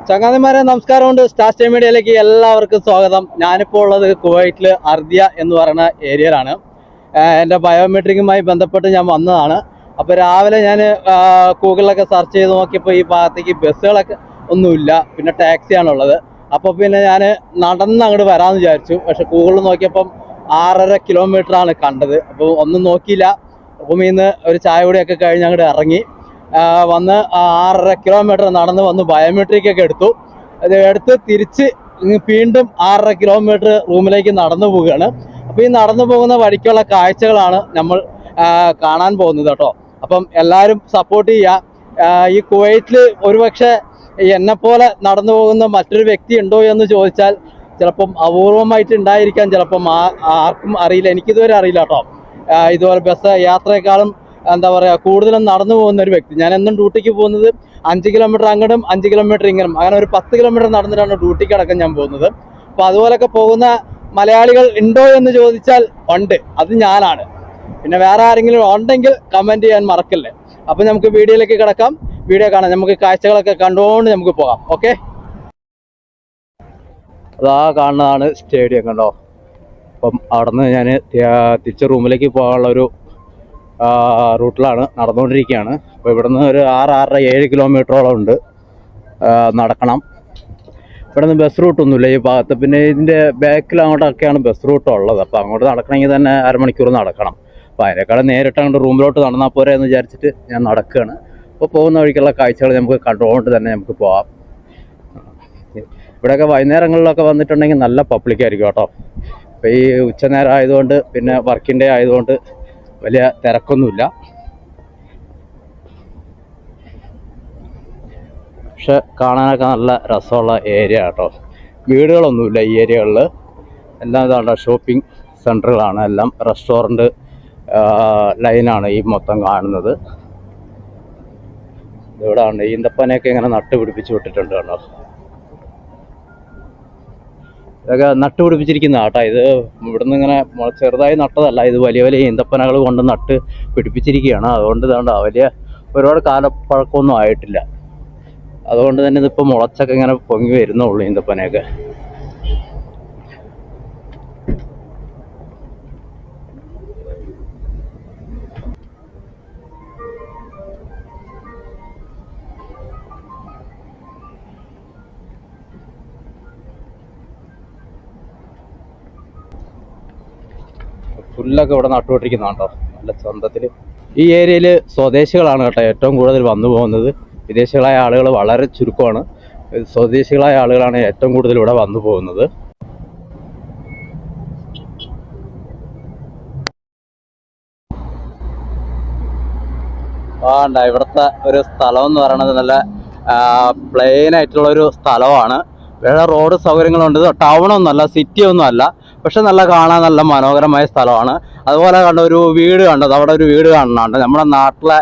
ചങ്ങാതിമാരെ നമസ്കാരമുണ്ട്. Star stay മീഡിയയിലേക്ക് എല്ലാവർക്കും സ്വാഗതം. ഞാനിപ്പോൾ ഉള്ളത് കുവൈറ്റിൽ അർദിയ എന്ന് പറയുന്ന ഏരിയയിലാണ്. എൻ്റെ ബയോമെട്രിക്കുമായി ബന്ധപ്പെട്ട് ഞാൻ വന്നതാണ്. അപ്പോൾ രാവിലെ ഞാൻ ഗൂഗിളിലൊക്കെ സെർച്ച് ചെയ്ത് നോക്കിയപ്പോൾ ഈ ഭാഗത്തേക്ക് ബസ്സുകളൊക്കെ ഒന്നുമില്ല, പിന്നെ ടാക്സിയാണുള്ളത്. അപ്പോൾ പിന്നെ ഞാൻ നടന്ന് അങ്ങോട്ട് വരാമെന്ന് വിചാരിച്ചു. പക്ഷെ ഗൂഗിളിൽ നോക്കിയപ്പം 6.5 കിലോമീറ്ററാണ് കണ്ടത്. അപ്പോൾ ഒന്നും നോക്കിയില്ല. റൂമിൽ നിന്ന് ഒരു ചായ കൂടിയൊക്കെ കഴിഞ്ഞ് അങ്ങോട്ട് ഇറങ്ങി വന്ന് 6.5 കിലോമീറ്റർ നടന്ന് വന്ന് ബയോമെട്രിക്കൊക്കെ എടുത്തു. അത് എടുത്ത് തിരിച്ച് വീണ്ടും 6.5 കിലോമീറ്റർ റൂമിലേക്ക് നടന്നു പോവുകയാണ്. അപ്പോൾ ഈ നടന്നു പോകുന്ന വഴിക്കുള്ള കാഴ്ചകളാണ് നമ്മൾ കാണാൻ പോകുന്നത് കേട്ടോ. അപ്പം എല്ലാവരും സപ്പോർട്ട് ചെയ്യുക. ഈ കുവൈറ്റിൽ ഒരുപക്ഷെ എന്നെപ്പോലെ നടന്നു പോകുന്ന മറ്റൊരു വ്യക്തി ഉണ്ടോ എന്ന് ചോദിച്ചാൽ ചിലപ്പം അപൂർവമായിട്ട് ഉണ്ടായിരിക്കാൻ, ചിലപ്പം ആർക്കും അറിയില്ല. എനിക്കിതുവരെ അറിയില്ല കേട്ടോ. ഇതുപോലെ ബസ് യാത്രയെക്കാളും എന്താ പറയുക കൂടുതലും നടന്നു പോകുന്ന ഒരു വ്യക്തി. ഞാൻ എന്നും ഡ്യൂട്ടിക്ക് പോകുന്നത് 5 കിലോമീറ്റർ അങ്ങോട്ടും 5 കിലോമീറ്റർ ഇങ്ങനും, അങ്ങനെ ഒരു 10 കിലോമീറ്റർ നടന്നിട്ടാണ് ഡ്യൂട്ടിക്ക് അടക്കം ഞാൻ പോകുന്നത്. അപ്പോൾ അതുപോലൊക്കെ പോകുന്ന മലയാളികൾ ഉണ്ടോ എന്ന് ചോദിച്ചാൽ ഉണ്ട്, അത് ഞാനാണ്. പിന്നെ വേറെ ആരെങ്കിലും ഉണ്ടെങ്കിൽ കമൻറ്റ് ചെയ്യാൻ മറക്കല്ലേ. അപ്പം നമുക്ക് വീഡിയോയിലേക്ക് കിടക്കാം. വീഡിയോ കാണാം, നമുക്ക് കാഴ്ചകളൊക്കെ കണ്ടുകൊണ്ട് നമുക്ക് പോകാം. ഓക്കെ, അതാ കാണുന്നതാണ് സ്റ്റേഡിയം, കണ്ടോ. അപ്പം അവിടെ നിന്ന് ഞാൻ തിരിച്ച് റൂമിലേക്ക് പോകാനുള്ളൊരു റൂട്ടിലാണ് നടന്നുകൊണ്ടിരിക്കുകയാണ്. അപ്പോൾ ഇവിടുന്ന് ഒരു 6-6.5 കിലോമീറ്ററോളം ഉണ്ട് നടക്കണം. ഇവിടുന്ന് ബസ് റൂട്ടൊന്നുമില്ല ഈ ഭാഗത്ത്. പിന്നെ ഇതിൻ്റെ ബാക്കിൽ അങ്ങോട്ടൊക്കെയാണ് ബസ് റൂട്ട് ഉള്ളത്. അപ്പോൾ അങ്ങോട്ട് നടക്കണമെങ്കിൽ തന്നെ അരമണിക്കൂർ നടക്കണം. അപ്പോൾ അതിനേക്കാളും നേരിട്ട് അങ്ങോട്ട് റൂമിലോട്ട് നടന്നാൽ പോരെ എന്ന് വിചാരിച്ചിട്ട് ഞാൻ നടക്കുകയാണ്. അപ്പോൾ പോകുന്ന വഴിക്കുള്ള കാഴ്ചകൾ നമുക്ക് കണ്ടുകൊണ്ട് തന്നെ നമുക്ക് പോകാം. ഇവിടെയൊക്കെ വൈകുന്നേരങ്ങളിലൊക്കെ വന്നിട്ടുണ്ടെങ്കിൽ നല്ല പബ്ലിക്കായിരിക്കും കേട്ടോ. അപ്പോൾ ഈ ഉച്ചനേരം ആയതുകൊണ്ട്, പിന്നെ വർക്കിംഗ് ഡേ ആയതുകൊണ്ട് വലിയ തിരക്കൊന്നുമില്ല. പക്ഷെ കാണാനൊക്കെ നല്ല രസമുള്ള ഏരിയ കേട്ടോ. വീടുകളൊന്നുമില്ല ഈ ഏരിയകളിൽ. എല്ലാം ഇതാണ് ഷോപ്പിംഗ് സെൻറ്ററുകളാണ്, എല്ലാം റെസ്റ്റോറൻറ്റ് ലൈനാണ് ഈ മൊത്തം കാണുന്നത്. ഇവിടെ ഉണ്ട് ഈന്തപ്പനയൊക്കെ ഇങ്ങനെ നട്ടുപിടിപ്പിച്ച് വിട്ടിട്ടുണ്ട് കേട്ടോ. ഇതൊക്കെ നട്ടുപിടിപ്പിച്ചിരിക്കുന്ന കേട്ടോ. ഇത് ഇവിടുന്ന് ഇങ്ങനെ ചെറുതായി നട്ടതല്ല, ഇത് വലിയ വലിയ ഈന്തപ്പനകൾ കൊണ്ട് നട്ട് പിടിപ്പിച്ചിരിക്കുകയാണ്. അതുകൊണ്ട് ഇതാണ്ട് വലിയ ഒരുപാട് കാലപ്പഴക്കമൊന്നും ആയിട്ടില്ല. അതുകൊണ്ട് തന്നെ ഇതിപ്പോൾ മുളച്ചൊക്കെ ഇങ്ങനെ പൊങ്ങി വരുന്നുള്ളൂ ഈന്തപ്പനയൊക്കെ. പുല്ലൊക്കെ ഇവിടെ നട്ടുകൊണ്ടിരിക്കുന്നതാണ്ടോ നല്ല സ്വന്തത്തിൽ. ഈ ഏരിയയിൽ സ്വദേശികളാണ് കേട്ടോ ഏറ്റവും കൂടുതൽ വന്നു പോകുന്നത്. വിദേശികളായ ആളുകൾ വളരെ ചുരുക്കമാണ്. സ്വദേശികളായ ആളുകളാണ് ഏറ്റവും കൂടുതൽ ഇവിടെ വന്നു പോകുന്നത്. ഇവിടുത്തെ ഒരു സ്ഥലം എന്ന് പറയുന്നത് നല്ല പ്ലെയിൻ ആയിട്ടുള്ളൊരു സ്ഥലമാണ്. വേറെ റോഡ് സൗകര്യങ്ങളുണ്ട്. ടൗണൊന്നുമല്ല, സിറ്റിയൊന്നും അല്ല, പക്ഷെ നല്ല കാണാൻ നല്ല മനോഹരമായ സ്ഥലമാണ്. അതുപോലെ കണ്ട ഒരു വീട് കണ്ടത്, അവിടെ ഒരു വീട് കാണുന്നുണ്ട്. നമ്മുടെ നാട്ടിലെ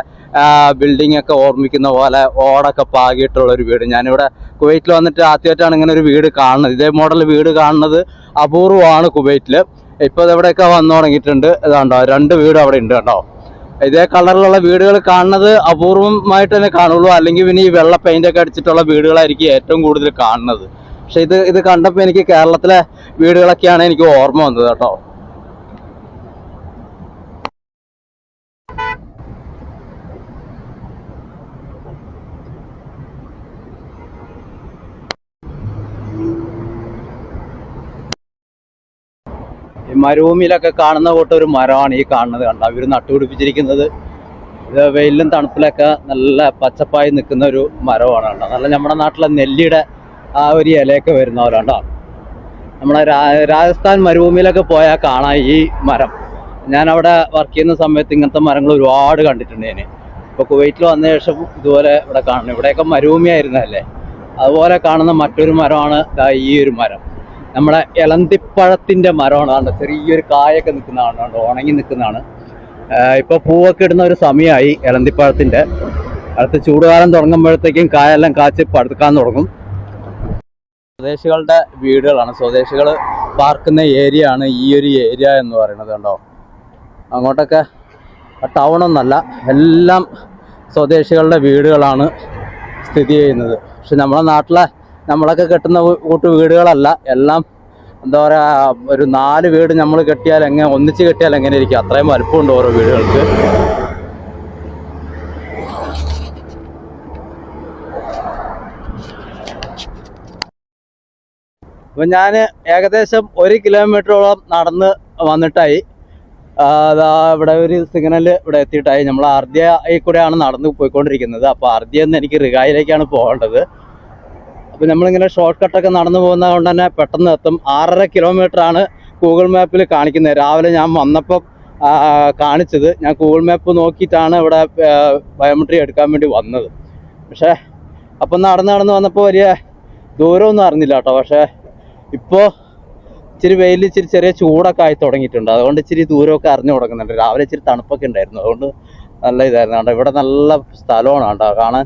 ബിൽഡിംഗ് ഒക്കെ ഓർമ്മിക്കുന്ന പോലെ ഓടൊക്കെ പാകിയിട്ടുള്ളൊരു വീട്. ഞാനിവിടെ കുവൈറ്റിൽ വന്നിട്ട് ആദ്യമായിട്ടാണ് ഇങ്ങനെ ഒരു വീട് കാണുന്നത്. ഇതേ മോഡൽ വീട് കാണുന്നത് അപൂർവമാണ് കുവൈറ്റിൽ. ഇപ്പോൾ ഇതെവിടെയൊക്കെ വന്നു തുടങ്ങിയിട്ടുണ്ട്. ഇതാണ്ടോ 2 വീട് അവിടെ ഉണ്ട് കേട്ടോ. ഇതേ കളറിലുള്ള വീടുകൾ കാണുന്നത് അപൂർവമായിട്ട് തന്നെ കാണുള്ളൂ. അല്ലെങ്കിൽ പിന്നെ ഈ വെള്ള പെയിൻ്റൊക്കെ അടിച്ചിട്ടുള്ള വീടുകളായിരിക്കും ഏറ്റവും കൂടുതൽ കാണുന്നത്. പക്ഷെ ഇത് കണ്ടപ്പോൾ എനിക്ക് കേരളത്തിലെ വീടുകളൊക്കെയാണ് എനിക്ക് ഓർമ്മ വന്നത് കേട്ടോ. ഈ മരുഭൂമിയിലൊക്കെ കാണുന്ന കൂട്ടൊരു മരമാണ് ഈ കാണുന്നത്. കണ്ടോ, ഇവർ നട്ടുപിടിപ്പിച്ചിരിക്കുന്നത്. ഇത് വെയിലും തണുപ്പിലൊക്കെ നല്ല പച്ചപ്പായി നിൽക്കുന്ന ഒരു മരമാണ് കേട്ടോ. നല്ല നമ്മുടെ നാട്ടിലെ നെല്ലിയുടെ ആ ഒരു ഇലയൊക്കെ വരുന്ന പോലെ കേട്ടോ. നമ്മളെ രാജസ്ഥാൻ മരുഭൂമിയിലൊക്കെ പോയാൽ കാണാം ഈ മരം. ഞാനവിടെ വർക്ക് ചെയ്യുന്ന സമയത്ത് ഇങ്ങനത്തെ മരങ്ങൾ ഒരുപാട് കണ്ടിട്ടുണ്ട് ഞാൻ. ഇപ്പോൾ കുവൈറ്റിൽ വന്ന ശേഷം ഇതുപോലെ ഇവിടെ കാണുന്നു. ഇവിടെയൊക്കെ മരുഭൂമിയായിരുന്നല്ലേ. അതുപോലെ കാണുന്ന മറ്റൊരു മരമാണ് ഈ ഒരു മരം. നമ്മുടെ ഇളന്തിപ്പഴത്തിൻ്റെ മരമാണ്. കണ്ടോ, ചെറിയൊരു കായൊക്കെ നിൽക്കുന്നതാണ് കണ്ടോ, ഉണങ്ങി നിൽക്കുന്നതാണ്. ഇപ്പോൾ പൂവൊക്കെ ഇടുന്ന ഒരു സമയമായി ഇളന്തിപ്പഴത്തിൻ്റെ. അടുത്ത് ചൂടുകാലം തുടങ്ങുമ്പോഴത്തേക്കും കായെല്ലാം കാച്ച് പടുക്കാൻ തുടങ്ങും. സ്വദേശികളുടെ വീടുകളാണ്, സ്വദേശികൾ പാർക്കുന്ന ഏരിയ ആണ് ഈ ഒരു ഏരിയ എന്ന് പറയുന്നത് കണ്ടോ. അങ്ങോട്ടൊക്കെ ടൗണൊന്നല്ല, എല്ലാം സ്വദേശികളുടെ വീടുകളാണ് സ്ഥിതി ചെയ്യുന്നത്. പക്ഷെ നമ്മുടെ നാട്ടിലെ നമ്മളൊക്കെ കെട്ടുന്ന കൂട്ട് വീടുകളല്ല. എല്ലാം എന്താ പറയുക, ഒരു 4 വീട് നമ്മൾ കെട്ടിയാൽ ഒന്നിച്ച് കെട്ടിയാൽ എങ്ങനെ ഇരിക്കും, അത്രയും വലുപ്പമുണ്ട് ഓരോ വീടുകൾക്ക്. അപ്പം ഞാൻ ഏകദേശം 1 കിലോമീറ്ററോളം നടന്ന് വന്നിട്ടായി. അതാ ഇവിടെ ഒരു സിഗ്നൽ ഇവിടെ എത്തിയിട്ടായി. നമ്മൾ അർദ്യയിൽ കൂടെയാണ് നടന്ന് പോയിക്കൊണ്ടിരിക്കുന്നത്. അപ്പോൾ അർദ്യയിൽ നിന്ന് എനിക്ക് റിഗായിലേക്കാണ് പോകേണ്ടത്. അപ്പോൾ നമ്മളിങ്ങനെ ഷോർട്ട് കട്ടൊക്കെ നടന്നു പോകുന്നത് കൊണ്ട് തന്നെ പെട്ടെന്ന് എത്തും. 6.5 കിലോമീറ്ററാണ് ഗൂഗിൾ മാപ്പിൽ കാണിക്കുന്നത്. രാവിലെ ഞാൻ വന്നപ്പോൾ കാണിച്ചത്. ഞാൻ ഗൂഗിൾ മാപ്പ് നോക്കിയിട്ടാണ് ഇവിടെ ബയോമെട്രി എടുക്കാൻ വേണ്ടി വന്നത്. പക്ഷേ അപ്പം നടന്ന് വന്നപ്പോൾ വലിയ ദൂരമൊന്നും അറിഞ്ഞില്ല കേട്ടോ. പക്ഷേ ഇപ്പോൾ ഇച്ചിരി വെയിൽ, ഇച്ചിരി ചെറിയ ചൂടൊക്കെ ആയി തുടങ്ങിയിട്ടുണ്ട്. അതുകൊണ്ട് ഇച്ചിരി ദൂരമൊക്കെ അറിഞ്ഞു തുടങ്ങുന്നുണ്ട്. രാവിലെ ഇച്ചിരി തണുപ്പൊക്കെ ഉണ്ടായിരുന്നു, അതുകൊണ്ട് നല്ല ഇതായിരുന്നു കേട്ടോ. ഇവിടെ നല്ല സ്ഥലമാണ് കേട്ടോ, കാണാൻ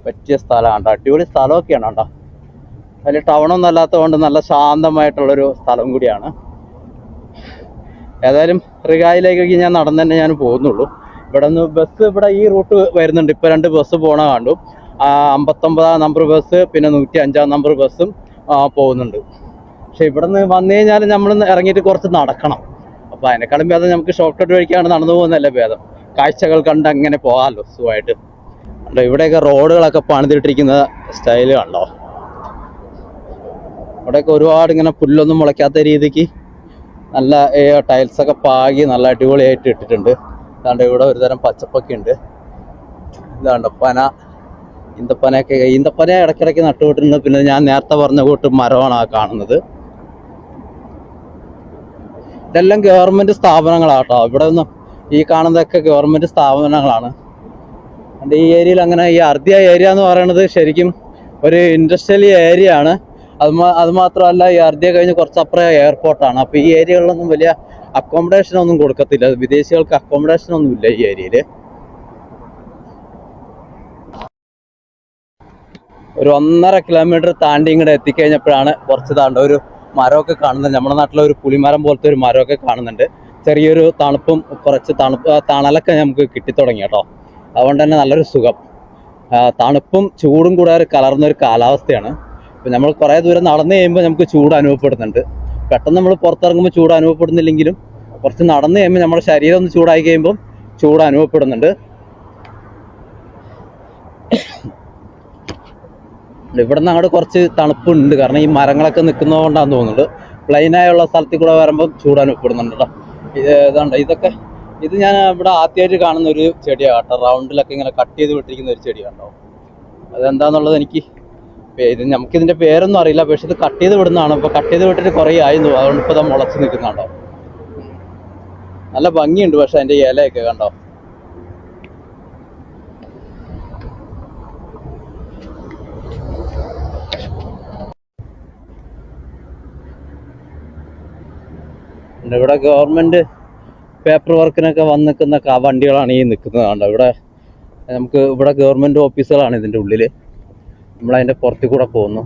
പറ്റിയ സ്ഥലമാണ് കേട്ടോ. അടിപൊളി സ്ഥലമൊക്കെയാണ് കേട്ടോ. വലിയ ടൗണൊന്നും അല്ലാത്തതുകൊണ്ട് നല്ല ശാന്തമായിട്ടുള്ളൊരു സ്ഥലം കൂടിയാണ്. ഏതായാലും റിഗായിലേക്കൊക്കെ ഞാൻ നടന്നു തന്നെ ഞാൻ പോകുന്നുള്ളൂ. ഇവിടെ നിന്ന് ബസ് ഇവിടെ ഈ റൂട്ട് വരുന്നുണ്ട്. ഇപ്പോൾ 2 ബസ് പോണ കണ്ടു. 59 നമ്പർ ബസ്, പിന്നെ 105 നമ്പർ ബസ്സും പോകുന്നുണ്ട്. പക്ഷെ ഇവിടെ നിന്ന് വന്നു കഴിഞ്ഞാൽ നമ്മൾ ഇറങ്ങിയിട്ട് കുറച്ച് നടക്കണം. അപ്പോൾ അതിനേക്കാളും ഭേദം നമുക്ക് ഷോർട്ട് കട്ട് വഴിക്കാണ് നടന്നു പോകുന്നതല്ലേ ഭേദം. കാഴ്ചകൾ കണ്ട് അങ്ങനെ പോകാമല്ലോ സുഖമായിട്ട്. ഇവിടെയൊക്കെ റോഡുകളൊക്കെ പണിതിട്ടിരിക്കുന്ന സ്റ്റൈല് കണ്ടോ. ഇവിടെയൊക്കെ ഒരുപാട് ഇങ്ങനെ പുല്ലൊന്നും മുളയ്ക്കാത്ത രീതിക്ക് നല്ല ടൈൽസൊക്കെ പാകി നല്ല അടിപൊളിയായിട്ട് ഇട്ടിട്ടുണ്ട്. അതാണ്ട് ഇവിടെ ഒരുതരം പച്ചപ്പൊക്കെ ഉണ്ട്. ഇതാണ്ട് ഈന്തപ്പന ഇടയ്ക്കിടയ്ക്ക് നട്ടുവിട്ടിട്ടുണ്ട്. പിന്നെ ഞാൻ നേരത്തെ പറഞ്ഞ കൂട്ട് മരമാണ് ആ കാണുന്നത്. ഇതെല്ലാം ഗവൺമെൻറ് സ്ഥാപനങ്ങളാട്ടോ. ഇവിടെ ഒന്നും ഈ കാണുന്നതൊക്കെ ഗവൺമെൻറ് സ്ഥാപനങ്ങളാണ്. എൻ്റെ ഈ ഏരിയയിൽ അങ്ങനെ, ഈ അർദ്യ ഏരിയ എന്ന് പറയുന്നത് ശരിക്കും ഒരു ഇൻഡസ്ട്രിയൽ ഏരിയ ആണ്. അതുമാത്രമല്ല, ഈ അർദ്യ കഴിഞ്ഞ് കുറച്ചപ്പുറം എയർപോർട്ടാണ്. അപ്പോൾ ഈ ഏരിയകളിലൊന്നും വലിയ അക്കോമഡേഷനൊന്നും കൊടുക്കത്തില്ല. വിദേശികൾക്ക് അക്കോമഡേഷനൊന്നും ഇല്ല ഈ ഏരിയയിൽ. ഒരു 1.5 കിലോമീറ്റർ താണ്ടി ഇങ്ങോട്ട് എത്തിക്കഴിഞ്ഞപ്പോഴാണ് കുറച്ച് താണ്ട ഒരു മരമൊക്കെ കാണുന്നത്. നമ്മുടെ നാട്ടിലെ ഒരു പുളിമരം പോലത്തെ ഒരു മരമൊക്കെ കാണുന്നുണ്ട്. ചെറിയൊരു തണുപ്പും കുറച്ച് തണലൊക്കെ നമുക്ക് കിട്ടിത്തുടങ്ങി കേട്ടോ. അതുകൊണ്ട് തന്നെ നല്ലൊരു സുഖം. തണുപ്പും ചൂടും കൂടെ കലർന്നൊരു കാലാവസ്ഥയാണ്. ഇപ്പം നമ്മൾ കുറേ ദൂരം നടന്നു കഴിയുമ്പോൾ നമുക്ക് ചൂട് അനുഭവപ്പെടുന്നുണ്ട്. പെട്ടെന്ന് നമ്മൾ പുറത്തിറങ്ങുമ്പോൾ ചൂട് അനുഭവപ്പെടുന്നില്ലെങ്കിലും കുറച്ച് നടന്നു കഴിയുമ്പോൾ നമ്മുടെ ശരീരം ഒന്ന് ചൂടായി കഴിയുമ്പോൾ ചൂട് അനുഭവപ്പെടുന്നുണ്ട്. ഇവിടെ നിന്ന് അങ്ങോട്ട് കുറച്ച് തണുപ്പുണ്ട്, കാരണം ഈ മരങ്ങളൊക്കെ നിൽക്കുന്നത് കൊണ്ടാണെന്ന് തോന്നുന്നുണ്ട്. പ്ലെയിനായുള്ള സ്ഥലത്തിൽ കൂടെ വരുമ്പോൾ ചൂട് അനുഭവപ്പെടുന്നുണ്ട് കേട്ടോ. ഇത് ഞാൻ ഇവിടെ ആദ്യമായിട്ട് കാണുന്ന ഒരു ചെടിയാണ് കേട്ടോ. റൗണ്ടിലൊക്കെ ഇങ്ങനെ കട്ട് ചെയ്ത് വിട്ടിരിക്കുന്ന ഒരു ചെടി കണ്ടോ. അതെന്താന്നുള്ളത് നമുക്കിതിൻ്റെ പേരൊന്നും അറിയില്ല. പക്ഷെ ഇത് കട്ട് ചെയ്ത് വിടുന്നതാണ്. ഇപ്പോൾ കട്ട് ചെയ്ത് വിട്ടിട്ട് കുറേ ആയിരുന്നു. അതുകൊണ്ട് ഇപ്പോൾ ഇത് മുളച്ച് നിൽക്കുന്നുണ്ടോ. നല്ല ഭംഗിയുണ്ട്. പക്ഷെ അതിൻ്റെ ഇലയൊക്കെ കണ്ടോ. ഇവിടെ ഗവൺമെൻറ് പേപ്പർ വർക്കിനൊക്കെ വന്ന് നിൽക്കുന്ന വണ്ടികളാണ് ഈ നിൽക്കുന്നത് കണ്ടോ. ഇവിടെ ഗവൺമെൻറ് ഓഫീസുകളാണ് ഇതിൻ്റെ ഉള്ളിൽ. നമ്മളതിൻ്റെ പുറത്തു കൂടെ പോകുന്നു.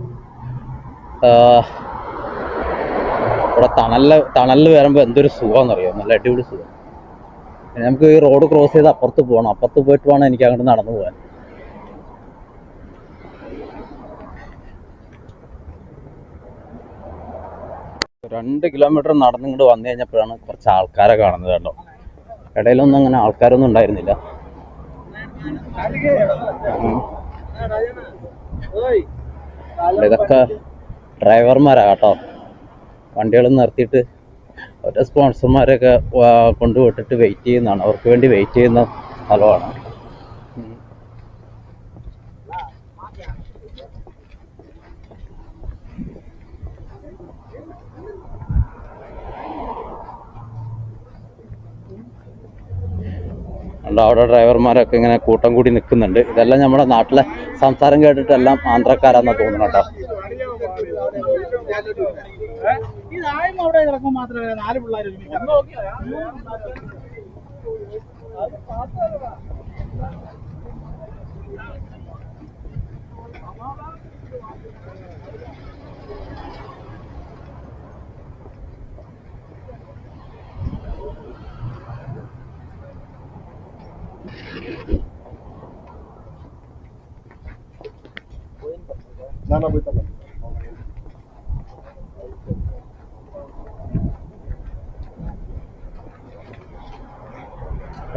ഇവിടെ തണലിൽ വരുമ്പോൾ എന്തൊരു സുഖമെന്നറിയാം. നല്ല അടിപൊളി സുഖം. നമുക്ക് ഈ റോഡ് ക്രോസ് ചെയ്ത് അപ്പുറത്ത് പോകണം. അപ്പുറത്ത് പോയിട്ട് വേണം എനിക്ക് അങ്ങോട്ട് നടന്നു പോകാൻ. രണ്ട് കിലോമീറ്റർ നടന്നിങ്ങോട്ട് വന്നു കഴിഞ്ഞപ്പോഴാണ് കുറച്ച് ആൾക്കാരെ കാണുന്നത് കേട്ടോ. ഇടയിലൊന്നും അങ്ങനെ ആൾക്കാരൊന്നും ഉണ്ടായിരുന്നില്ല. ഇതൊക്കെ ഡ്രൈവർമാരാ കേട്ടോ. വണ്ടികൾ നിർത്തിയിട്ട് ഓരോ സ്പോൺസർമാരൊക്കെ കൊണ്ടുവിട്ടിട്ട് വെയിറ്റ് ചെയ്യുന്നതാണ്. അവർക്ക് വേണ്ടി വെയിറ്റ് ചെയ്യുന്ന സ്ഥലമാണ്. അവിടെ ഡ്രൈവർമാരൊക്കെ ഇങ്ങനെ കൂട്ടം കൂടി നിൽക്കുന്നുണ്ട്. ഇതെല്ലാം നമ്മുടെ നാട്ടിലെ സംസാരം കേട്ടിട്ടെല്ലാം ആന്ധ്രക്കാരാണെന്ന് തോന്നുന്നു കേട്ടോ.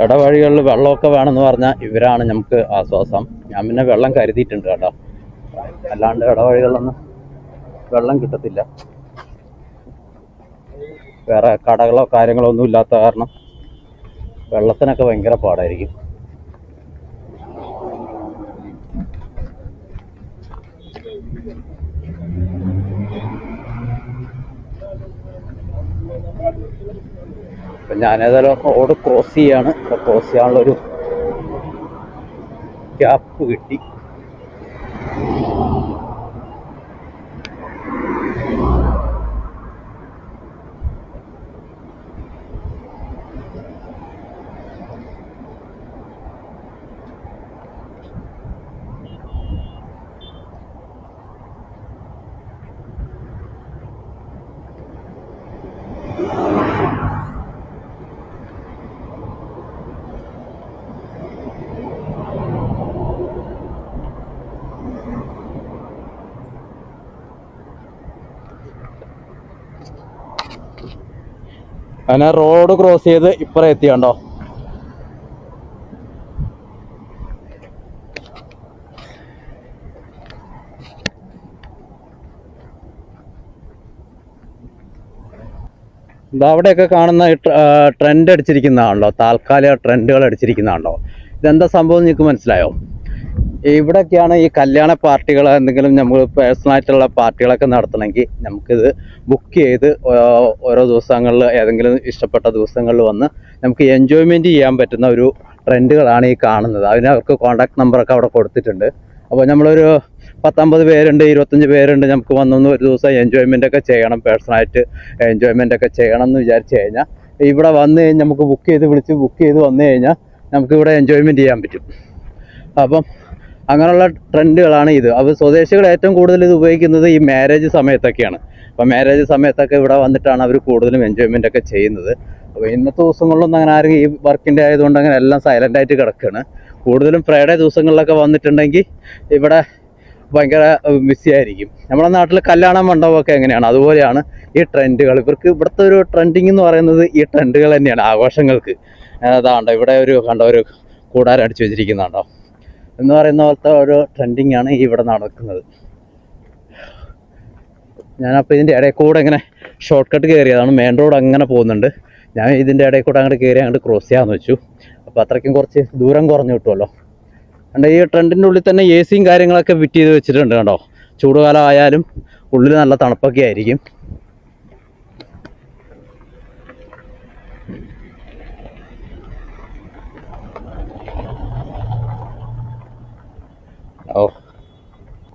ഇടവഴികളിൽ വെള്ളമൊക്കെ വേണമെന്ന് പറഞ്ഞാൽ ഇവരാണ് നമുക്ക് ആശ്വാസം. ഞാൻ പിന്നെ വെള്ളം കരുതിയിട്ടുണ്ട് കേട്ടോ, അല്ലാണ്ട് ഇടവഴികളിലൊന്നും വെള്ളം കിട്ടത്തില്ല. വേറെ കടകളോ കാര്യങ്ങളോ ഒന്നും ഇല്ലാത്ത കാരണം വെള്ളത്തിനൊക്കെ ഭയങ്കര പാടായിരിക്കും. അപ്പം ഞാനേതായാലും റോഡ് ക്രോസ് ചെയ്യാണ്. ക്രോസ് ചെയ്യാനുള്ളൊരു ഗ്യാപ്പ് കിട്ടി. അങ്ങനെ റോഡ് ക്രോസ് ചെയ്ത് ഇപ്പറ എത്തിയുണ്ടോ. അവിടെയൊക്കെ കാണുന്ന ട്രെൻഡ് അടിച്ചിരിക്കുന്നതാണല്ലോ, താൽക്കാലിക ട്രെൻഡുകൾ അടിച്ചിരിക്കുന്നതാണല്ലോ. ഇതെന്താ സംഭവം നിങ്ങൾക്ക് മനസ്സിലായോ? ഇവിടെയൊക്കെയാണ് ഈ കല്യാണ പാർട്ടികൾ, എന്തെങ്കിലും നമ്മൾ പേഴ്സണലായിട്ടുള്ള പാർട്ടികളൊക്കെ നടത്തണമെങ്കിൽ നമുക്കിത് ബുക്ക് ചെയ്ത് ഓരോ ദിവസങ്ങളിൽ ഏതെങ്കിലും ഇഷ്ടപ്പെട്ട ദിവസങ്ങളിൽ വന്ന് നമുക്ക് എൻജോയ്മെൻറ്റ് ചെയ്യാൻ പറ്റുന്ന ഒരു ട്രെൻഡുകളാണ് ഈ കാണുന്നത്. അവർക്ക് കോൺടാക്ട് നമ്പറൊക്കെ അവിടെ കൊടുത്തിട്ടുണ്ട്. അപ്പോൾ നമ്മളൊരു 10-50 പേരുണ്ട്, 25 പേരുണ്ട്, നമുക്ക് വന്നൊന്ന് ഒരു ദിവസം എൻജോയ്മെൻ്റ് ഒക്കെ ചെയ്യണം, പേഴ്സണലായിട്ട് എൻജോയ്മെൻ്റ് ഒക്കെ ചെയ്യണം എന്ന് വിചാരിച്ചു കഴിഞ്ഞാൽ ഇവിടെ വന്ന് കഴിഞ്ഞാൽ നമുക്ക് ബുക്ക് ചെയ്ത് വന്നു കഴിഞ്ഞാൽ നമുക്കിവിടെ എൻജോയ്മെൻറ്റ് ചെയ്യാൻ പറ്റും. അപ്പം അങ്ങനെയുള്ള ട്രെൻഡുകളാണ് ഇത്. അപ്പോൾ സ്വദേശികൾ ഏറ്റവും കൂടുതൽ ഇത് ഉപയോഗിക്കുന്നത് ഈ മാരേജ് സമയത്തൊക്കെയാണ്. അപ്പോൾ മാരേജ് സമയത്തൊക്കെ ഇവിടെ വന്നിട്ടാണ് അവർ കൂടുതലും എൻജോയ്മെൻ്റ് ഒക്കെ ചെയ്യുന്നത്. അപ്പോൾ ഇന്നത്തെ ദിവസങ്ങളിലൊന്നും അങ്ങനെ ആരും ഈ വർക്കിൻ്റെ ആയതുകൊണ്ട് അങ്ങനെ എല്ലാം സൈലൻ്റായിട്ട് കിടക്കുകയാണ്. കൂടുതലും ഫ്രൈഡേ ദിവസങ്ങളിലൊക്കെ വന്നിട്ടുണ്ടെങ്കിൽ ഇവിടെ ഭയങ്കര ബിസി ആയിരിക്കും. നമ്മുടെ നാട്ടിൽ കല്യാണ മണ്ഡപമൊക്കെ എങ്ങനെയാണ് അതുപോലെയാണ് ഈ ട്രെൻഡുകൾ. ഇവർക്ക് ഇവിടുത്തെ ഒരു ട്രെൻഡിങ് എന്ന് പറയുന്നത് ഈ ട്രെൻഡുകൾ തന്നെയാണ് ആഘോഷങ്ങൾക്ക്. അതാണ്ടോ ഇവിടെ ഒരു കൂടാരം അടിച്ചു വെച്ചിരിക്കുന്നുണ്ടോ എന്ന് പറയുന്ന പോലത്തെ ഒരു ട്രെൻഡിങ് ആണ് ഇവിടെ നടക്കുന്നത്. ഞാനപ്പോൾ ഇതിൻ്റെ ഇടയിൽ കൂടെ ഇങ്ങനെ ഷോർട്ട് കട്ട് കയറിയതാണ്. മെയിൻ റോഡ് അങ്ങനെ പോകുന്നുണ്ട്. ഞാൻ ഇതിൻ്റെ ഇടയിൽ കൂടെ അങ്ങോട്ട് കയറി അങ്ങോട്ട് ക്രോസ് ചെയ്യാമെന്ന് വെച്ചു. അപ്പോൾ അത്രയ്ക്കും കുറച്ച് ദൂരം കുറഞ്ഞു കിട്ടുമല്ലോ. കണ്ടോ, ഈ ട്രെൻഡിൻ്റെ ഉള്ളിൽ തന്നെ എ സിയും കാര്യങ്ങളൊക്കെ ഫിറ്റ് ചെയ്ത് വെച്ചിട്ടുണ്ട്. കണ്ടോ, ചൂടുകാലം ആയാലും ഉള്ളിൽ നല്ല തണുപ്പൊക്കെ ആയിരിക്കും.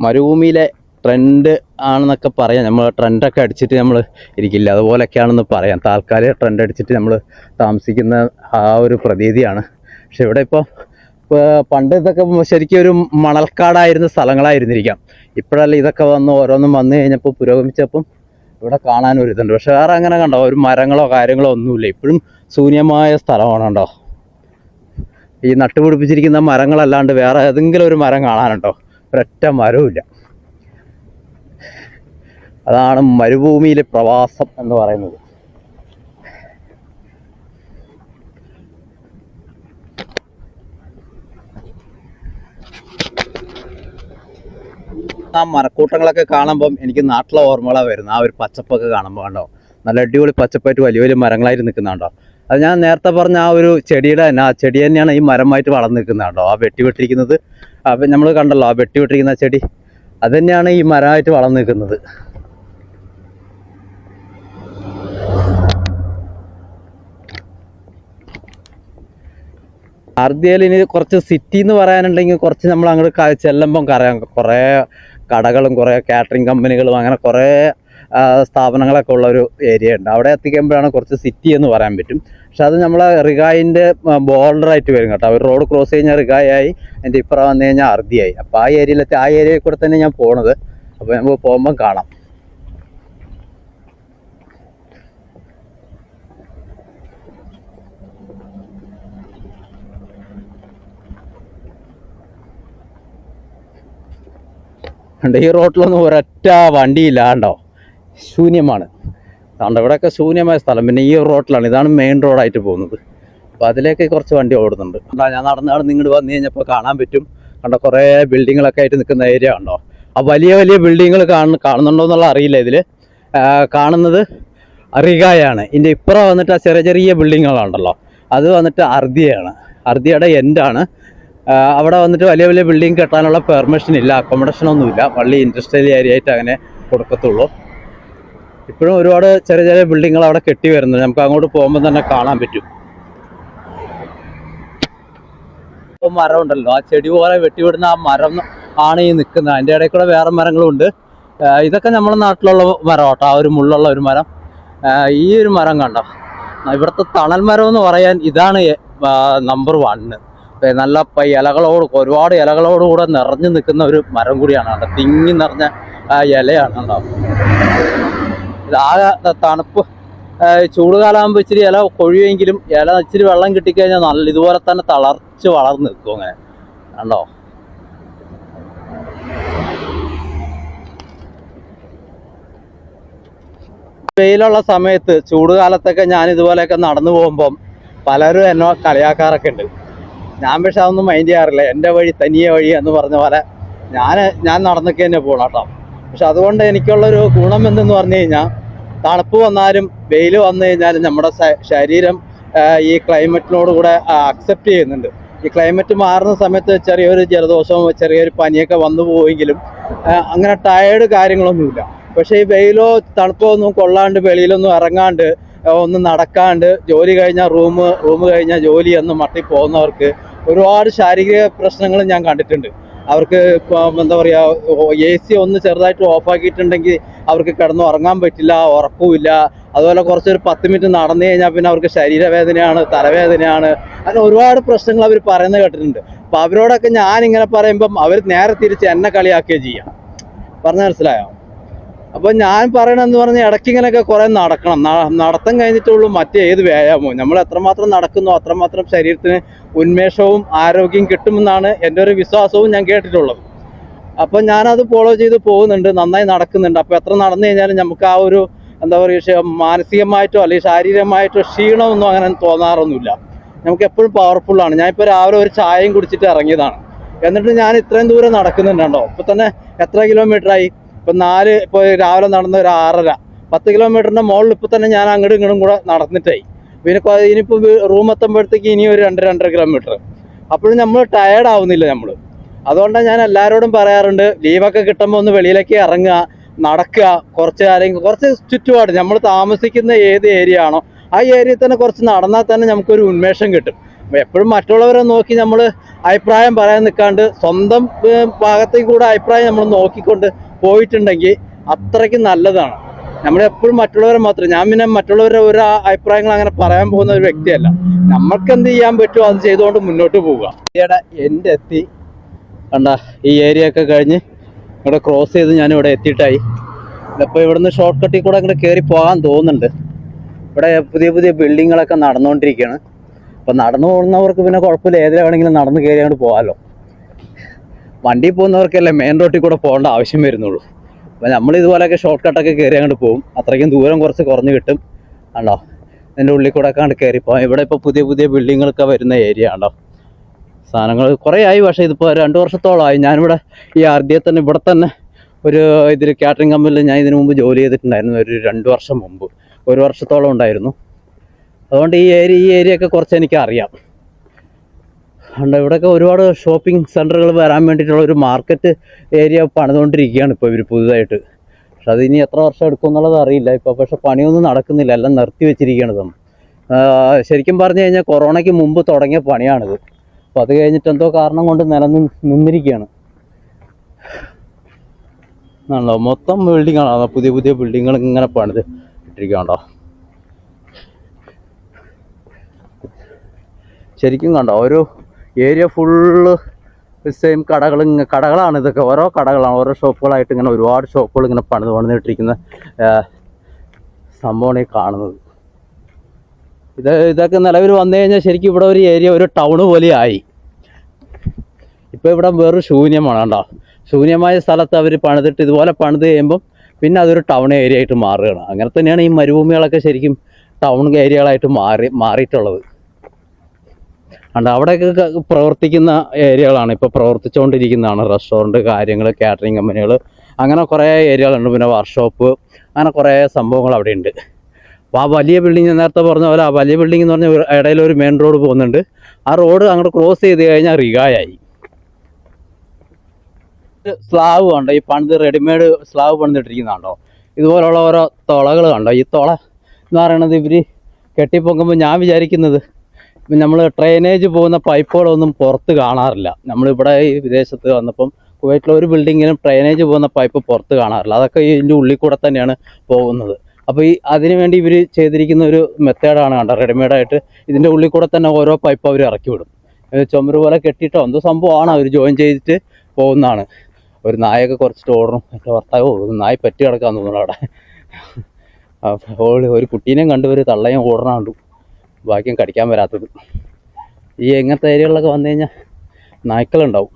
മരുഭൂമിയിലെ ട്രെൻഡ് ആണെന്നൊക്കെ പറയാം. നമ്മൾ ട്രെൻഡൊക്കെ അടിച്ചിട്ട് നമ്മൾ ഇരിക്കില്ല, അതുപോലെയൊക്കെയാണെന്ന് പറയാം. താൽക്കാലിക ട്രെൻഡ് അടിച്ചിട്ട് നമ്മൾ താമസിക്കുന്ന ആ ഒരു പ്രതീതിയാണ്. പക്ഷെ ഇവിടെ ഇപ്പോൾ പണ്ട് ഇതൊക്കെ ശരിക്കും ഒരു മണൽക്കാടായിരുന്ന സ്ഥലങ്ങളായിരുന്നിരിക്കാം. ഇപ്പോഴല്ല ഇതൊക്കെ ഓരോന്നും വന്നു കഴിഞ്ഞപ്പോൾ പുരോഗമിച്ചപ്പം ഇവിടെ കാണാനൊരു ഇതുണ്ട്. പക്ഷെ വേറെ അങ്ങനെ കണ്ടോ, ഒരു മരങ്ങളോ കാര്യങ്ങളോ ഒന്നുമില്ല. ഇപ്പോഴും ശൂന്യമായ സ്ഥലമാണ്. കണ്ടോ, ഈ നട്ടുപിടിപ്പിച്ചിരിക്കുന്ന മരങ്ങളല്ലാണ്ട് വേറെ ഏതെങ്കിലും ഒരു മരം കാണാനുണ്ടോ? ഒരൊറ്റ മരവുമില്ല. അതാണ് മരുഭൂമിയിലെ പ്രവാസം എന്ന് പറയുന്നത്. ആ മരക്കൂട്ടങ്ങളൊക്കെ കാണുമ്പം എനിക്ക് നാട്ടിലെ ഓർമ്മകളാണ് വരുന്നത്. ആ ഒരു പച്ചപ്പൊക്കെ കാണുമ്പോൾ കണ്ടോ, നല്ല അടിപൊളി പച്ചപ്പായിട്ട് വലിയ വലിയ മരങ്ങളായിട്ട് നിൽക്കുന്നുണ്ടോ. അത് ഞാൻ നേരത്തെ പറഞ്ഞ ആ ഒരു ചെടിയുടെ തന്നെ, ആ ചെടി തന്നെയാണ് ഈ മരമായിട്ട് വളർന്നു നിൽക്കുന്നുണ്ടോ. ആ വെട്ടിവിട്ടിരിക്കുന്നത്, അപ്പം നമ്മൾ കണ്ടല്ലോ, ആ വെട്ടിവിട്ടിരിക്കുന്ന ചെടി അത് തന്നെയാണ് ഈ മരമായിട്ട് വളർന്നു നിൽക്കുന്നത്. അർദിയയിൽ ഇനി കുറച്ച് സിറ്റി എന്ന് പറയാനുണ്ടെങ്കിൽ കുറച്ച് നമ്മൾ അങ്ങോട്ട് ചെല്ലുമ്പം അറിയാം, കുറേ കടകളും കുറേ കാറ്ററിംഗ് കമ്പനികളും അങ്ങനെ കുറേ സ്ഥാപനങ്ങളൊക്കെ ഉള്ള ഒരു ഏരിയ ഉണ്ട്. അവിടെ എത്തിക്കുമ്പോഴാണ് കുറച്ച് സിറ്റി എന്ന് പറയാൻ പറ്റും. പക്ഷെ അത് നമ്മളെ റിഗായിൻ്റെ ബോർഡറായിട്ട് വരും കേട്ടോ. അവർ റോഡ് ക്രോസ് കഴിഞ്ഞാൽ റിഗായായി, എൻ്റെ ഇപ്പുറം വന്നു കഴിഞ്ഞാൽ അർദിയായി. അപ്പോൾ ആ ഏരിയയിലെത്തി, ആ ഏരിയയിൽ കൂടെ തന്നെ ഞാൻ പോണത്. അപ്പോൾ നമുക്ക് പോകുമ്പം കാണാം. ഈ റോട്ടിലൊന്നും ഒരൊറ്റ വണ്ടിയില്ല കണ്ടോ, ശൂന്യമാണ്. അതുകൊണ്ട് ഇവിടെയൊക്കെ ശൂന്യമായ സ്ഥലം. പിന്നെ ഈ റോട്ടിലാണ്, ഇതാണ് മെയിൻ റോഡായിട്ട് പോകുന്നത്. അപ്പോൾ അതിലേക്ക് കുറച്ച് വണ്ടി ഓടുന്നുണ്ട്. ഞാൻ നടന്ന് ഇങ്ങോട്ട് വന്നു കഴിഞ്ഞപ്പോൾ കാണാൻ പറ്റും. കണ്ടോ, കുറേ ബിൽഡിങ്ങളൊക്കെ ആയിട്ട് നിൽക്കുന്ന ഏരിയ ഉണ്ടോ. ആ വലിയ വലിയ ബിൽഡിങ്ങൾ കാണുന്നുണ്ടോ എന്നുള്ള അറിയില്ല. ഇതിൽ കാണുന്നത് റിഗായാണ്. ഇതിൻ്റെ ഇപ്പുറം വന്നിട്ട് ആ ചെറിയ ചെറിയ ബിൽഡിങ്ങുകളുണ്ടല്ലോ, അത് വന്നിട്ട് അർദിയാണ്. അർദിയുടെ എൻഡാണ്. അവിടെ വന്നിട്ട് വലിയ വലിയ ബിൽഡിംഗ് കെട്ടാനുള്ള പെർമിഷൻ ഇല്ല, അക്കോമഡേഷനൊന്നുമില്ല. പള്ളി ഇൻഡസ്ട്രിയൽ ഏരിയ ആയിട്ട് അങ്ങനെ കൊടുക്കത്തുള്ളൂ. ഇപ്പോഴും ഒരുപാട് ചെറിയ ചെറിയ ബിൽഡിങ്ങൾ അവിടെ കെട്ടി വരുന്നുണ്ട്. നമുക്ക് അങ്ങോട്ട് പോകുമ്പോൾ തന്നെ കാണാൻ പറ്റും. ഇപ്പോൾ മരം ഉണ്ടല്ലോ, ആ ചെടി പോലെ വെട്ടിവിടുന്ന ആ മരം ആണ് ഈ നിൽക്കുന്നത്. അതിൻ്റെ ഇടയിൽ കൂടെ വേറെ മരങ്ങളും ഉണ്ട്. ഇതൊക്കെ നമ്മുടെ നാട്ടിലുള്ള മരം കേട്ടോ, ആ ഒരു മുള്ളുള്ള ഒരു മരം. ഈ ഒരു മരം കണ്ടോ, ഇവിടുത്തെ തണൽ മരം എന്ന് പറയാൻ ഇതാണ് നമ്പർ 1. നല്ല ഒരുപാട് ഇലകളോടുകൂടെ നിറഞ്ഞു നിൽക്കുന്ന ഒരു മരം കൂടിയാണ് കേട്ടോ. തിങ്ങി നിറഞ്ഞ ഇലയാണ് കേട്ടോ. ഇതാകെ തണുപ്പ് ചൂട് കാലമാകുമ്പോൾ ഇച്ചിരി ഇല കൊഴിയുമെങ്കിലും ഇല ഇച്ചിരി വെള്ളം കിട്ടിക്കഴിഞ്ഞാൽ നല്ല ഇതുപോലെ തന്നെ തളർച്ച് വളർന്ന് നിൽക്കും. അങ്ങനെ കണ്ടോ. വെയിലുള്ള സമയത്ത് ചൂട് കാലത്തൊക്കെ ഞാൻ ഇതുപോലെയൊക്കെ നടന്നു പോകുമ്പം പലരും എന്നെ കളിയാക്കാറൊക്കെ ഉണ്ട്. ഞാൻ പക്ഷെ അതൊന്നും മൈൻഡ് ചെയ്യാറില്ല. എൻ്റെ വഴി തനിയെ വഴി എന്ന് പറഞ്ഞ പോലെ ഞാൻ നടന്നൊക്കെ തന്നെ പോകണം കേട്ടോ. പക്ഷെ അതുകൊണ്ട് എനിക്കുള്ളൊരു ഗുണം എന്തെന്ന് പറഞ്ഞു കഴിഞ്ഞാൽ, തണുപ്പ് വന്നാലും വെയിൽ വന്നു കഴിഞ്ഞാലും നമ്മുടെ ശരീരം ഈ ക്ലൈമറ്റിനോട് കൂടെ അക്സെപ്റ്റ് ചെയ്യുന്നുണ്ട്. ഈ ക്ലൈമറ്റ് മാറുന്ന സമയത്ത് ചെറിയൊരു ജലദോഷവും ചെറിയൊരു പനിയൊക്കെ വന്നു പോയെങ്കിലും അങ്ങനെ ടയേർഡ് കാര്യങ്ങളൊന്നുമില്ല. പക്ഷേ ഈ വെയിലോ തണുപ്പോ ഒന്നും കൊള്ളാണ്ട് വെളിയിലൊന്നും ഇറങ്ങാണ്ട് ഒന്നും നടക്കാണ്ട് ജോലി കഴിഞ്ഞാൽ റൂം കഴിഞ്ഞാൽ ജോലി എന്ന് മട്ടി പോകുന്നവർക്ക് ഒരുപാട് ശാരീരിക പ്രശ്നങ്ങൾ ഞാൻ കണ്ടിട്ടുണ്ട്. അവർക്ക് ഇപ്പം എന്താ പറയുക, AC ഒന്ന് ചെറുതായിട്ട് ഓഫാക്കിയിട്ടുണ്ടെങ്കിൽ അവർക്ക് കിടന്ന് ഉറങ്ങാൻ പറ്റില്ല, ഉറക്കവുമില്ല. അതുപോലെ കുറച്ചൊരു 10 മിനിറ്റ് നടന്നു കഴിഞ്ഞാൽ പിന്നെ അവർക്ക് ശരീരവേദനയാണ്, തലവേദനയാണ്, അങ്ങനെ ഒരുപാട് പ്രശ്നങ്ങൾ അവർ പറയുന്നത് കേട്ടിട്ടുണ്ട്. അപ്പോൾ അവരോടൊക്കെ ഞാനിങ്ങനെ പറയുമ്പം അവർ നേരെ തിരിച്ച് എന്നെ കളിയാക്കുകയും ചെയ്യാം. പറഞ്ഞാൽ മനസ്സിലായോ? അപ്പോൾ ഞാൻ പറയണമെന്ന് പറഞ്ഞാൽ ഇടയ്ക്ക് ഇങ്ങനെയൊക്കെ കുറേ നടക്കണം. നടത്തം കഴിഞ്ഞിട്ടുള്ളൂ മറ്റേത് വ്യായാമവും. നമ്മൾ എത്രമാത്രം നടക്കുന്നു അത്രമാത്രം ശരീരത്തിന് ഉന്മേഷവും ആരോഗ്യം കിട്ടുമെന്നാണ് എൻ്റെ ഒരു വിശ്വാസവും ഞാൻ കേട്ടിട്ടുള്ളത്. അപ്പോൾ ഞാനത് ഫോളോ ചെയ്ത് പോകുന്നുണ്ട്, നന്നായി നടക്കുന്നുണ്ട്. അപ്പോൾ എത്ര നടന്നു കഴിഞ്ഞാലും നമുക്ക് ആ ഒരു എന്താ പറയുക, മാനസികമായിട്ടോ അല്ലെങ്കിൽ ശാരീരികമായിട്ടോ ക്ഷീണമൊന്നും അങ്ങനെ തോന്നാറൊന്നുമില്ല. നമുക്ക് എപ്പോഴും പവർഫുള്ളാണ്. ഞാനിപ്പോൾ രാവിലെ ഒരു ചായയും കുടിച്ചിട്ട് ഇറങ്ങിയതാണ്. എന്നിട്ട് ഞാൻ ഇത്രയും ദൂരം നടക്കുന്നുണ്ടോ. ഇപ്പോൾ തന്നെ എത്ര കിലോമീറ്ററായി? ഇപ്പോൾ രാവിലെ നടന്ന ഒരു 6.5 10 കിലോമീറ്ററിൻ്റെ മുകളിൽ ഇപ്പോൾ തന്നെ ഞാൻ അങ്ങോട്ടും ഇങ്ങോട്ടും കൂടെ നടന്നിട്ടായി. പിന്നെ ഇനിയിപ്പോൾ റൂം എത്തുമ്പോഴത്തേക്ക് ഇനി ഒരു 2-2.5 കിലോമീറ്റർ. അപ്പോഴും നമ്മൾ ടയേർഡ് ആവുന്നില്ല നമ്മൾ. അതുകൊണ്ടാണ് ഞാൻ എല്ലാവരോടും പറയാറുണ്ട്, ലീവൊക്കെ കിട്ടുമ്പോൾ ഒന്ന് വെളിയിലേക്ക് ഇറങ്ങുക, നടക്കുക, കുറച്ച് ചുറ്റുപാട് നമ്മൾ താമസിക്കുന്ന ഏത് ഏരിയ ആണോ ആ ഏരിയയിൽ തന്നെ കുറച്ച് നടന്നാൽ തന്നെ നമുക്കൊരു ഉന്മേഷം കിട്ടും. എപ്പോഴും മറ്റുള്ളവരെ നോക്കി നമ്മൾ അഭിപ്രായം പറയാൻ നിൽക്കാണ്ട് സ്വന്തം ഭാഗത്തേക്ക് കൂടെ അഭിപ്രായം നമ്മൾ നോക്കിക്കൊണ്ട് പോയിട്ടുണ്ടെങ്കിൽ അത്രയ്ക്ക് നല്ലതാണ്. നമ്മളെപ്പോഴും മറ്റുള്ളവരെ മാത്രം, ഞാൻ പിന്നെ മറ്റുള്ളവരുടെ ഒരു അഭിപ്രായങ്ങൾ അങ്ങനെ പറയാൻ പോകുന്ന ഒരു വ്യക്തിയല്ല. നമ്മൾക്ക് എന്ത് ചെയ്യാൻ പറ്റുമോ അത് ചെയ്തുകൊണ്ട് മുന്നോട്ട് പോവുക. ഇവിടെ എൻ്റെ എത്തി കണ്ട, ഈ ഏരിയ ഒക്കെ കഴിഞ്ഞ് ഇവിടെ ക്രോസ് ചെയ്ത് ഞാനിവിടെ എത്തിയിട്ടായി. ഇപ്പോൾ ഇവിടുന്ന് ഷോർട്ട് കട്ടിൽ കൂടെ അങ്ങോട്ട് കയറി പോകാൻ തോന്നുന്നുണ്ട്. ഇവിടെ പുതിയ പുതിയ ബിൽഡിങ്ങുകളൊക്കെ നടന്നുകൊണ്ടിരിക്കുകയാണ്. അപ്പോൾ നടന്നു പോകുന്നവർക്ക് പിന്നെ കുഴപ്പമില്ല, ഏതിലെ വേണമെങ്കിലും നടന്ന് കയറി അങ്ങോട്ട് പോകാമല്ലോ. വണ്ടി പോകുന്നവർക്കല്ലേ മെയിൻ റോട്ടിൽ കൂടെ പോകേണ്ട ആവശ്യം വരുന്നുള്ളൂ. അപ്പോൾ നമ്മൾ ഇതുപോലെയൊക്കെ ഷോർട്ട് കട്ടൊക്കെ കയറി അങ്ങോട്ട് പോകും. അത്രയ്ക്കും ദൂരം കുറച്ച് കുറഞ്ഞ് കിട്ടും. ആണോ, ഇതിൻ്റെ ഉള്ളിൽ കൂടെ ഒക്കെ അങ്ങോട്ട് കയറി പോകാം. ഇവിടെ ഇപ്പോൾ പുതിയ പുതിയ ബിൽഡിങ്ങുകളൊക്കെ വരുന്ന ഏരിയ ആണോ. സാധനങ്ങൾ കുറേ ആയി, പക്ഷേ ഇതിപ്പോൾ 2 വർഷത്തോളമായി. ഞാനിവിടെ ഈ ആർഡിയെ തന്നെ ഇവിടെ തന്നെ ഒരു കാറ്ററിംഗ് കമ്പനിയിൽ ഞാൻ ഇതിനു മുമ്പ് ജോലി ചെയ്തിട്ടുണ്ടായിരുന്നു. ഒരു 2 വർഷം മുമ്പ്, 1 വർഷത്തോളം ഉണ്ടായിരുന്നു. അതുകൊണ്ട് ഈ ഏരിയയൊക്കെ കുറച്ച് എനിക്ക് അറിയാം. അതുകൊണ്ട് ഇവിടെയൊക്കെ ഒരുപാട് ഷോപ്പിംഗ് സെൻറ്ററുകൾ വരാൻ വേണ്ടിയിട്ടുള്ള ഒരു മാർക്കറ്റ് ഏരിയ പണിതുകൊണ്ടിരിക്കുകയാണ് ഇപ്പോൾ ഇവർ പുതുതായിട്ട്. പക്ഷെ അത് ഇനി എത്ര വർഷം എടുക്കും എന്നുള്ളത് അറിയില്ല ഇപ്പോൾ. പക്ഷെ പണിയൊന്നും നടക്കുന്നില്ല, എല്ലാം നിർത്തി വെച്ചിരിക്കുകയാണ്. ശരിക്കും പറഞ്ഞു കഴിഞ്ഞാൽ കൊറോണയ്ക്ക് മുമ്പ് തുടങ്ങിയ പണിയാണിത്. അപ്പോൾ അത് കഴിഞ്ഞിട്ട് എന്തോ കാരണം കൊണ്ട് നിന്നിരിക്കുകയാണ്. ആണല്ലോ, മൊത്തം ബിൽഡിംഗ് ആണോ, പുതിയ പുതിയ ബിൽഡിങ്ങുകൾ ഇങ്ങനെ പണിത് ഇട്ടിരിക്കുകയാണോ. ശരിക്കും കണ്ടോ, ഒരു ഏരിയ ഫുള്ള് സെയിം കടകളാണ്. ഇതൊക്കെ ഓരോ കടകളാണ്, ഓരോ ഷോപ്പുകളായിട്ട് ഇങ്ങനെ ഒരുപാട് ഷോപ്പുകൾ ഇങ്ങനെ പണിതിട്ടിരിക്കുന്ന സംഭവമാണ് ഈ കാണുന്നത്. ഇതൊക്കെ നിലവിൽ വന്നു കഴിഞ്ഞാൽ ശരിക്കും ഇവിടെ ഒരു ഏരിയ ഒരു ടൗണ് പോലെ ആയി. ഇപ്പോൾ ഇവിടെ വേറൊരു ശൂന്യമാണ് കണ്ടോ. ശൂന്യമായ സ്ഥലത്ത് അവർ പണിതിട്ട് ഇതുപോലെ പണിത് കഴിയുമ്പം പിന്നെ അതൊരു ടൗൺ ഏരിയ ആയിട്ട് മാറുകയാണ്. അങ്ങനെ തന്നെയാണ് ഈ മരുഭൂമികളൊക്കെ ശരിക്കും ടൗൺ ഏരിയകളായിട്ട് മാറിയിട്ടുള്ളത്. ഉണ്ട്. അവിടെയൊക്കെ പ്രവർത്തിക്കുന്ന ഏരിയകളാണ്, ഇപ്പോൾ പ്രവർത്തിച്ചുകൊണ്ടിരിക്കുന്നതാണ്. റെസ്റ്റോറൻറ്റ്, കാര്യങ്ങൾ, കാറ്ററിംഗ് കമ്പനികൾ, അങ്ങനെ കുറേ ഏരിയകളുണ്ട്. പിന്നെ വർക്ക്ഷോപ്പ്, അങ്ങനെ കുറേ സംഭവങ്ങൾ അവിടെ ഉണ്ട്. അപ്പോൾ ആ വലിയ ബിൽഡിങ് നേരത്തെ പറഞ്ഞ പോലെ, ആ വലിയ ബിൽഡിംഗ് എന്ന് പറഞ്ഞാൽ ഇടയിൽ ഒരു മെയിൻ റോഡ് പോകുന്നുണ്ട്. ആ റോഡ് അങ്ങോട്ട് ക്രോസ് ചെയ്ത് കഴിഞ്ഞാൽ റിഗായായി. സ്ലാബ് കണ്ടോ, ഈ പണിത് റെഡിമെയ്ഡ് സ്ലാബ് പണിതിട്ടിരിക്കുന്നതാണ്ടോ. ഇതുപോലുള്ള ഓരോ തുളകൾ കണ്ടോ. ഈ തുള എന്ന് പറയുന്നത് ഇവർ കെട്ടിപ്പൊക്കുമ്പോൾ ഞാൻ വിചാരിക്കുന്നത് നമ്മൾ ഡ്രെയിനേജ് പോകുന്ന പൈപ്പുകളൊന്നും പുറത്ത് കാണാറില്ല. നമ്മളിവിടെ ഈ വിദേശത്ത് വന്നപ്പം കുവൈറ്റിലെ ഒരു ബിൽഡിങ്ങിനും ഡ്രെയിനേജ് പോകുന്ന പൈപ്പ് പുറത്ത് കാണാറില്ല. അതൊക്കെ ഇതിൻ്റെ ഉള്ളിൽ കൂടെ തന്നെയാണ് പോകുന്നത്. അപ്പോൾ ഈ അതിന് വേണ്ടി ഇവർ ചെയ്തിരിക്കുന്ന ഒരു മെത്തേഡാണ് കണ്ടോ, റെഡിമെയ്ഡായിട്ട് ഇതിൻ്റെ ഉള്ളിൽ കൂടെ തന്നെ ഓരോ പൈപ്പ് അവർ ഇറക്കി വിടും. ചുമര് പോലെ കെട്ടിയിട്ടോ എന്തോ സംഭവമാണ് അവർ ജോയിൻ ചെയ്തിട്ട് പോകുന്നതാണ്. ഒരു നായൊക്കെ കുറച്ചിട്ട് ഓടണം. എൻ്റെ ഭർത്താവോ നായ പറ്റി കിടക്കാന്ന് തോന്നുന്നു അവിടെ. അപ്പോൾ ഒരു കുട്ടീനെയും കണ്ടു, ഒരു തള്ളയും ഓടണം കണ്ടു, ബാക്കിയും കടിക്കാൻ വരാത്തത്. ഈ എങ്ങനത്തെ ഏരിയകളിലൊക്കെ വന്നു കഴിഞ്ഞാൽ നായ്ക്കളുണ്ടാവും.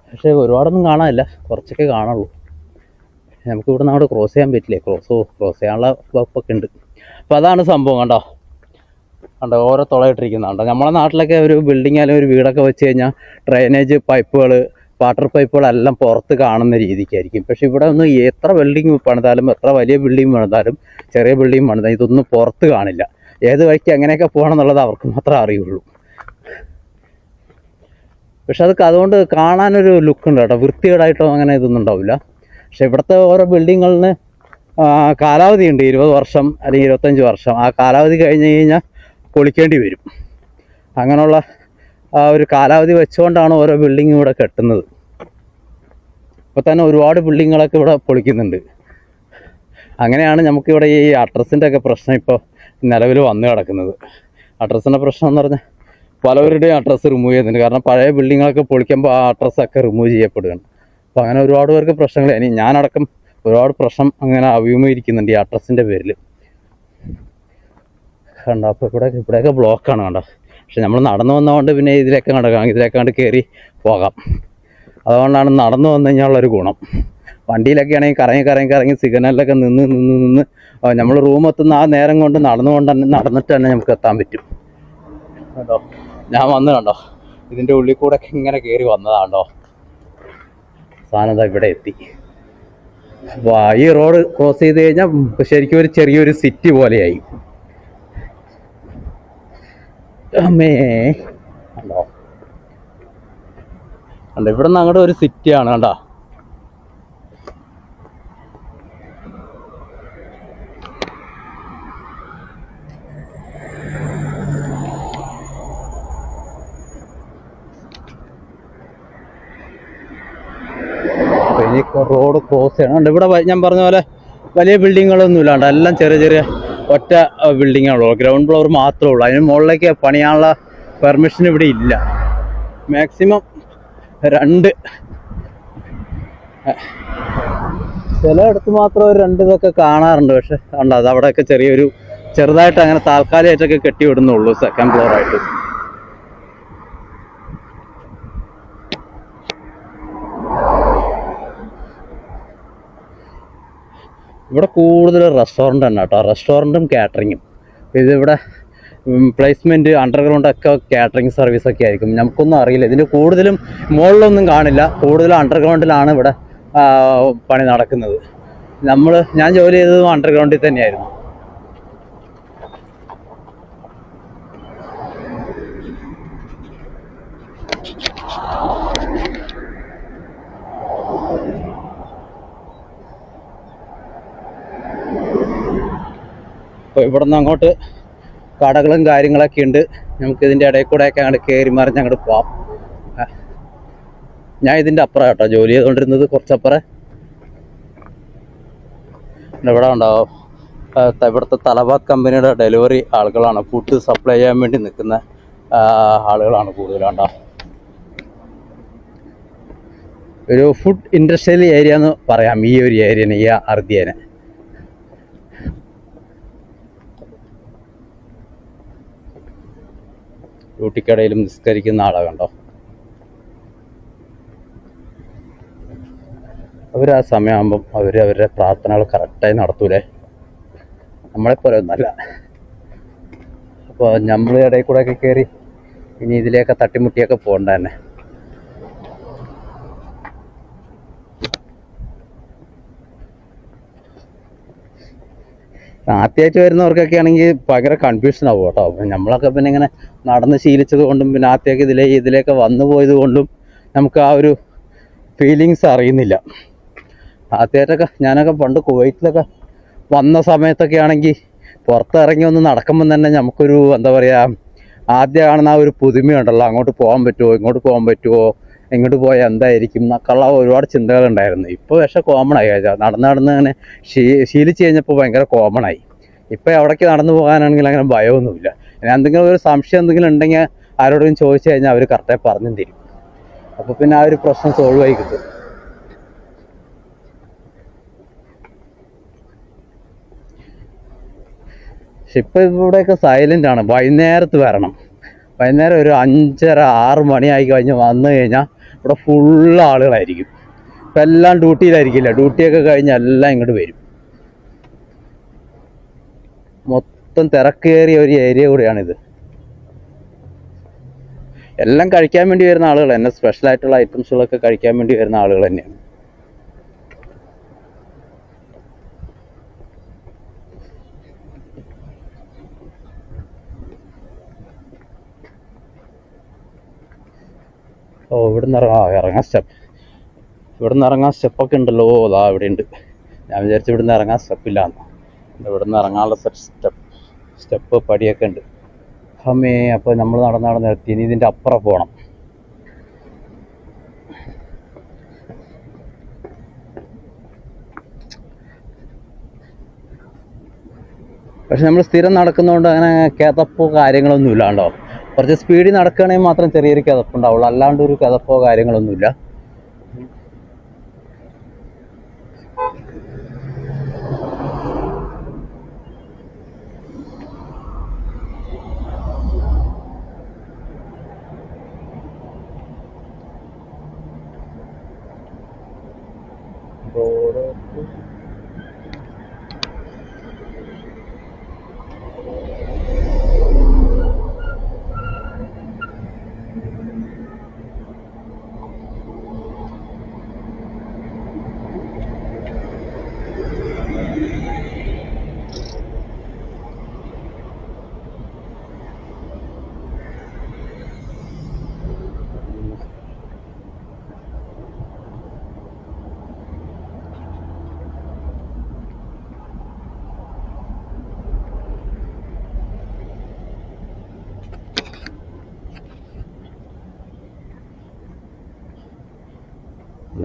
പക്ഷേ ഒരുപാടൊന്നും കാണാനില്ല, കുറച്ചൊക്കെ കാണുള്ളൂ. നമുക്ക് ഇവിടെ നിന്ന് അവിടെ ക്രോസ് ചെയ്യാൻ പറ്റില്ലേ, ക്രോസ് ചെയ്യാനുള്ള വകുപ്പൊക്കെ ഉണ്ട്. അപ്പോൾ അതാണ് സംഭവം. കണ്ടോ ഓരോ തുളയിട്ടിരിക്കുന്നുണ്ടോ. നമ്മളെ നാട്ടിലൊക്കെ ഒരു ബിൽഡിംഗ് അല്ലെങ്കിൽ ഒരു വീടൊക്കെ വെച്ച് കഴിഞ്ഞാൽ ഡ്രെയിനേജ് പൈപ്പുകൾ, വാട്ടർ പൈപ്പുകളെല്ലാം പുറത്ത് കാണുന്ന രീതിക്കായിരിക്കും. പക്ഷെ ഇവിടെ ഒന്നും എത്ര ബിൽഡിംഗ് പണിതാലും, എത്ര വലിയ ബിൽഡിംഗ് പണിതാലും, ചെറിയ ബിൽഡിംഗ് പണിതാലും ഇതൊന്നും പുറത്ത് കാണില്ല. ഏത് വഴിക്ക് എങ്ങനെയൊക്കെ പോകണം എന്നുള്ളത് അവർക്ക് മാത്രമേ അറിയുള്ളൂ. പക്ഷെ അതുകൊണ്ട് കാണാനൊരു ലുക്കുണ്ട് കേട്ടോ. വൃത്തികേടായിട്ടോ അങ്ങനെ ഇതൊന്നും ഉണ്ടാവില്ല. പക്ഷെ ഇവിടുത്തെ ഓരോ ബിൽഡിങ്ങുകളിന് കാലാവധി ഉണ്ട്, 20 വർഷം അല്ലെങ്കിൽ 25 വർഷം. ആ കാലാവധി കഴിഞ്ഞ് കഴിഞ്ഞാൽ പൊളിക്കേണ്ടി വരും. അങ്ങനെയുള്ള ഒരു കാലാവധി വെച്ചുകൊണ്ടാണ് ഓരോ ബിൽഡിങ്ങും ഇവിടെ കെട്ടുന്നത്. ഇപ്പോൾ തന്നെ ഒരുപാട് ബിൽഡിങ്ങുകളൊക്കെ ഇവിടെ പൊളിക്കുന്നുണ്ട്. അങ്ങനെയാണ് നമുക്കിവിടെ ഈ അഡ്രസ്സിൻ്റെ ഒക്കെ പ്രശ്നം ഇപ്പോൾ നിലവിൽ വന്നു കിടക്കുന്നത്. അഡ്രസ്സിൻ്റെ പ്രശ്നം എന്ന് പറഞ്ഞാൽ പലവരുടെയും അഡ്രസ്സ് റിമൂവ് ചെയ്യുന്നുണ്ട്. കാരണം പഴയ ബിൽഡിങ്ങുകളൊക്കെ പൊളിക്കുമ്പോൾ ആ അഡ്രസ്സൊക്കെ റിമൂവ് ചെയ്യപ്പെടുകയാണ്. അപ്പോൾ അങ്ങനെ ഒരുപാട് പേർക്ക് പ്രശ്നങ്ങൾ, ഇനി ഞാനടക്കം ഒരുപാട് പ്രശ്നം അങ്ങനെ അഭിമുഖീകരിക്കുന്നുണ്ട് ഈ അഡ്രസ്സിൻ്റെ പേരിൽ. കണ്ടോ, അപ്പോൾ ഇവിടെയൊക്കെ ബ്ലോക്കാണ് കണ്ടോ. പക്ഷെ നമ്മൾ നടന്നു വന്നതുകൊണ്ട് പിന്നെ ഇതിലേക്ക് കണ്ട് കയറി പോകാം. അതുകൊണ്ടാണ് നടന്നു വന്നു കഴിഞ്ഞാലുള്ളൊരു ഗുണം. വണ്ടിയിലൊക്കെ ആണെങ്കിൽ കറങ്ങി സിഗ്നലിലൊക്കെ നിന്ന് നമ്മൾ റൂം എത്തുന്ന ആ നേരം കൊണ്ട് നടന്നിട്ട് തന്നെ നമുക്ക് എത്താൻ പറ്റും. കണ്ടോ, ഞാൻ കണ്ടോ ഇതിൻ്റെ ഉള്ളിൽ കൂടെ ഒക്കെ ഇങ്ങനെ കയറി വന്നതാണ്ടോ. സാധനം ഇവിടെ എത്തി. അപ്പോൾ ഈ റോഡ് ക്രോസ് ചെയ്ത് കഴിഞ്ഞാൽ ശരിക്കും ഒരു ചെറിയൊരു സിറ്റി പോലെയായി. അമ്മേ കണ്ടോ, ഇവിടെ നിന്ന് അങ്ങോട്ട് ഒരു സിറ്റിയാണ് കണ്ടോ. ഇനി റോഡ് ക്രോസ് ചെയ്യണം. ഇവിടെ ഞാൻ പറഞ്ഞ പോലെ വലിയ ബിൽഡിങ്ങുകളൊന്നും ഇല്ലാണ്ട് എല്ലാം ചെറിയ ഒറ്റ ബിൽഡിങ്ങുള്ളൂ. ഗ്രൗണ്ട് ഫ്ലോർ മാത്രമേ ഉള്ളൂ. അതിന് മുകളിലേക്ക് പണിയാനുള്ള പെർമിഷൻ ഇവിടെ ഇല്ല. മാക്സിമം 2, ചിലയിടത്ത് മാത്രം ഒരു 2 ഇതൊക്കെ കാണാറുണ്ട്. പക്ഷെ കണ്ടോ, അത് അവിടെയൊക്കെ ചെറുതായിട്ട് അങ്ങനെ താൽക്കാലികമായിട്ടൊക്കെ കെട്ടി വിടുന്നുള്ളൂ സെക്കൻഡ് ഫ്ലോറായിട്ട്. ഇവിടെ കൂടുതൽ റെസ്റ്റോറൻ്റ് തന്നെ കേട്ടോ, റെസ്റ്റോറൻറ്റും കാറ്ററിങ്ങും. ഇതിവിടെ പ്ലേസ്മെൻറ്റ് അണ്ടർഗ്രൗണ്ടൊക്കെ കാറ്ററിങ് സർവീസൊക്കെ ആയിരിക്കും. നമുക്കൊന്നും അറിയില്ല. ഇതിൻ്റെ കൂടുതലും മുകളിലൊന്നും കാണില്ല, കൂടുതലും അണ്ടർഗ്രൗണ്ടിലാണ് ഇവിടെ പണി നടക്കുന്നത്. ഞാൻ ജോലി ചെയ്തതും അണ്ടർഗ്രൗണ്ടിൽ തന്നെയായിരുന്നു. അപ്പോൾ ഇവിടെ നിന്ന് അങ്ങോട്ട് കടകളും കാര്യങ്ങളൊക്കെ ഉണ്ട്. നമുക്കിതിൻ്റെ ഇടയിൽ കൂടെയൊക്കെ അങ്ങോട്ട് കയറി മറിഞ്ഞ് അങ്ങോട്ട് പോവാം. ഞാൻ ഇതിൻ്റെ അപ്പുറം കേട്ടോ ജോലി ചെയ്തുകൊണ്ടിരുന്നത്, കുറച്ചപ്പുറം. ഇവിടെ ഉണ്ടാവും ഇവിടുത്തെ തലബാത്ത് കമ്പനിയുടെ ഡെലിവറി ആളുകളാണ്, ഫുഡ് സപ്ലൈ ചെയ്യാൻ വേണ്ടി നിൽക്കുന്ന ആളുകളാണ് കൂടുതലുണ്ടോ. ഒരു ഫുഡ് ഇൻഡസ്ട്രിയൽ ഏരിയ എന്ന് പറയാം ഈ ഒരു ഏരിയനെ, ഈ അർദിയനെ. ഡ്യൂട്ടിക്കടയിലും നിസ്കരിക്കുന്ന ആളെ കണ്ടോ. അവർ ആ സമയമാകുമ്പം അവരുടെ പ്രാർത്ഥനകൾ കറക്റ്റായി നടത്തൂലേ, നമ്മളെപ്പോലെ ഒന്നല്ല. അപ്പോൾ നമ്മൾ ഇടയിൽ കൂടെ ഒക്കെ കയറി ഇനി ഇതിലേക്ക് തട്ടിമുട്ടിയൊക്കെ പോകണ്ട തന്നെ. ആദ്യമായിട്ട് വരുന്നവർക്കൊക്കെ ആണെങ്കിൽ ഭയങ്കര കൺഫ്യൂഷൻ ആവും കേട്ടോ. നമ്മളൊക്കെ പിന്നെ ഇങ്ങനെ നടന്ന് ശീലിച്ചത് കൊണ്ടും പിന്നെ ആദ്യമൊക്കെ ഇതിലേക്ക് വന്നു പോയത് കൊണ്ടും നമുക്ക് ആ ഒരു ഫീലിങ്സ് അറിയുന്നില്ല. ആദ്യമായിട്ടൊക്കെ ഞാനൊക്കെ പണ്ട് കുവൈറ്റിലൊക്കെ വന്ന സമയത്തൊക്കെ ആണെങ്കിൽ പുറത്തിറങ്ങി ഒന്ന് നടക്കുമ്പം തന്നെ നമുക്കൊരു എന്താ പറയുക, ആദ്യം കാണുന്ന ആ ഒരു പുതുമയുണ്ടല്ലോ, അങ്ങോട്ട് പോകാൻ പറ്റുമോ, ഇങ്ങോട്ട് പോകാൻ പറ്റുമോ, ഇങ്ങോട്ട് പോയാൽ എന്തായിരിക്കും എന്നൊക്കെയുള്ള ഒരുപാട് ചിന്തകളുണ്ടായിരുന്നു. ഇപ്പോൾ പക്ഷേ കോമൺ ആയി. നടന്ന് അങ്ങനെ ശീലിച്ച് കഴിഞ്ഞപ്പോൾ ഭയങ്കര കോമൺ ആയി. ഇപ്പോൾ എവിടേക്ക് നടന്നു പോകാനാണെങ്കിൽ അങ്ങനെ ഭയമൊന്നുമില്ല. ഇനി എന്തെങ്കിലും ഒരു സംശയം എന്തെങ്കിലും ഉണ്ടെങ്കിൽ ആരോടും ചോദിച്ചു കഴിഞ്ഞാൽ അവർ കറക്റ്റായി പറഞ്ഞും തരും. അപ്പോൾ പിന്നെ ആ ഒരു പ്രശ്നം സോൾവ് ആയി കിട്ടും. പക്ഷെ ഇപ്പോൾ ഇവിടെയൊക്കെ സൈലൻ്റ് ആണ്. വൈകുന്നേരത്ത് വരണം. വൈകുന്നേരം ഒരു 5:30-6 മണിയായി കഴിഞ്ഞ് വന്നു കഴിഞ്ഞാൽ ഇവിടെ ഫുള്ള് ആളുകളായിരിക്കും. ഇപ്പം എല്ലാം ഡ്യൂട്ടിയിലായിരിക്കില്ല. ഡ്യൂട്ടിയൊക്കെ കഴിഞ്ഞ് എല്ലാം ഇങ്ങോട്ട് വരും. മൊത്തം തിരക്കേറിയ ഒരു ഏരിയ കൂടെയാണിത്. എല്ലാം കഴിക്കാൻ വേണ്ടി വരുന്ന ആളുകൾ തന്നെ, സ്പെഷ്യലായിട്ടുള്ള ഐറ്റംസുകളൊക്കെ കഴിക്കാൻ വേണ്ടി വരുന്ന ആളുകൾ തന്നെയാണ്. ഓ, ഇവിടുന്ന് ഇറങ്ങാൻ സ്റ്റെപ്പൊക്കെ ഉണ്ടല്ലോ. അതാ ഇവിടെ ഉണ്ട്. ഞാൻ വിചാരിച്ചു ഇവിടുന്ന് ഇറങ്ങാൻ സ്റ്റെപ്പില്ലാന്ന്. ഇവിടുന്ന് ഇറങ്ങാനുള്ള സ്റ്റെപ്പ് പടിയൊക്കെ ഉണ്ട്. അമ്മേ, അപ്പോൾ നമ്മൾ നടന്ന് എത്തി. ഇനി ഇതിൻ്റെ അപ്പുറം പോകണം. പക്ഷെ നമ്മൾ സ്ഥിരം നടക്കുന്നതുകൊണ്ട് അങ്ങനെ കിതപ്പോ കാര്യങ്ങളൊന്നും ഇല്ല കേട്ടോ. കുറച്ച് സ്പീഡിൽ നടക്കുകയാണെങ്കിൽ മാത്രം ചെറിയൊരു കിതപ്പുണ്ടാവുള്ളൂ. അല്ലാണ്ട് ഒരു കിതപ്പോ കാര്യങ്ങളൊന്നുമില്ല.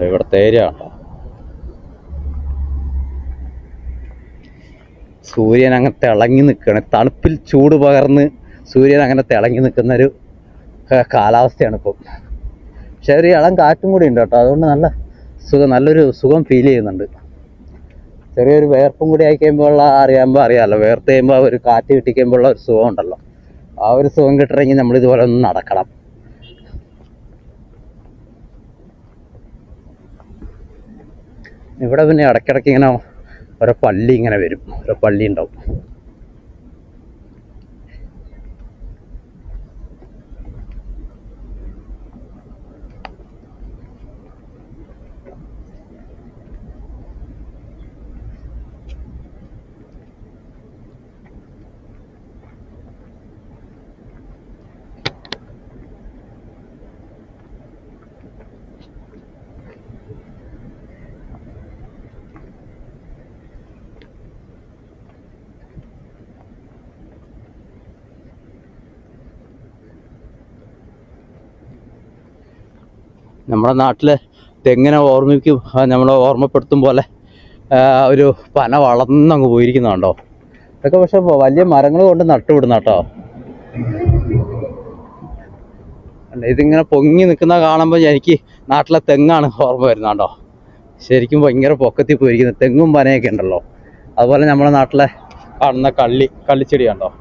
ഇവിടുത്തെ ഏരിയ ഉണ്ടോ, സൂര്യൻ അങ്ങനെ തിളങ്ങി നിൽക്കുകയാണ്. തണുപ്പിൽ ചൂട് പകർന്ന് സൂര്യൻ അങ്ങനെ തിളങ്ങി നിൽക്കുന്നൊരു കാലാവസ്ഥയാണ് ഇപ്പം. പക്ഷെ ഒരു ഇളം കാറ്റും കൂടി ഉണ്ട് കേട്ടോ. അതുകൊണ്ട് നല്ലൊരു സുഖം ഫീൽ ചെയ്യുന്നുണ്ട്. ചെറിയൊരു വേർപ്പും കൂടി ആയി കഴിയുമ്പോൾ അറിയാമല്ലോ, വേർത്ത് കഴിയുമ്പോൾ ഒരു കാറ്റ് കിട്ടിക്കഴിയുമ്പോഴുള്ള ഒരു സുഖം ഉണ്ടല്ലോ. ആ ഒരു സുഖം കിട്ടണമെങ്കിൽ നമ്മളിതുപോലെ ഒന്ന് നടക്കണം. ഇവിടെ പിന്നെ ഇടയ്ക്കിടയ്ക്ക് ഇങ്ങനെ ഓരോ പള്ളി ഇങ്ങനെ വരും. ഓരോ പള്ളി ഉണ്ടാവും. നമ്മുടെ നാട്ടിലെ തെങ്ങിനെ നമ്മളെ ഓർമ്മപ്പെടുത്തും പോലെ ഒരു പന വളർന്നങ്ങ് പോയിരിക്കുന്നുണ്ടോ. ഇതൊക്കെ പക്ഷെ വലിയ മരങ്ങൾ കൊണ്ട് നട്ടുവിടുന്ന കേട്ടോ. ഇതിങ്ങനെ പൊങ്ങി നിൽക്കുന്ന കാണുമ്പോൾ എനിക്ക് നാട്ടിലെ തെങ്ങാണ് ഓർമ്മ വരുന്നുണ്ടോ. ശരിക്കും ഭയങ്കര പൊക്കത്തിൽ പോയിരിക്കുന്നത്. തെങ്ങും പനയൊക്കെ ഉണ്ടല്ലോ. അതുപോലെ നമ്മുടെ നാട്ടിലെ കാണുന്ന കള്ളിച്ചെടി കണ്ടോ.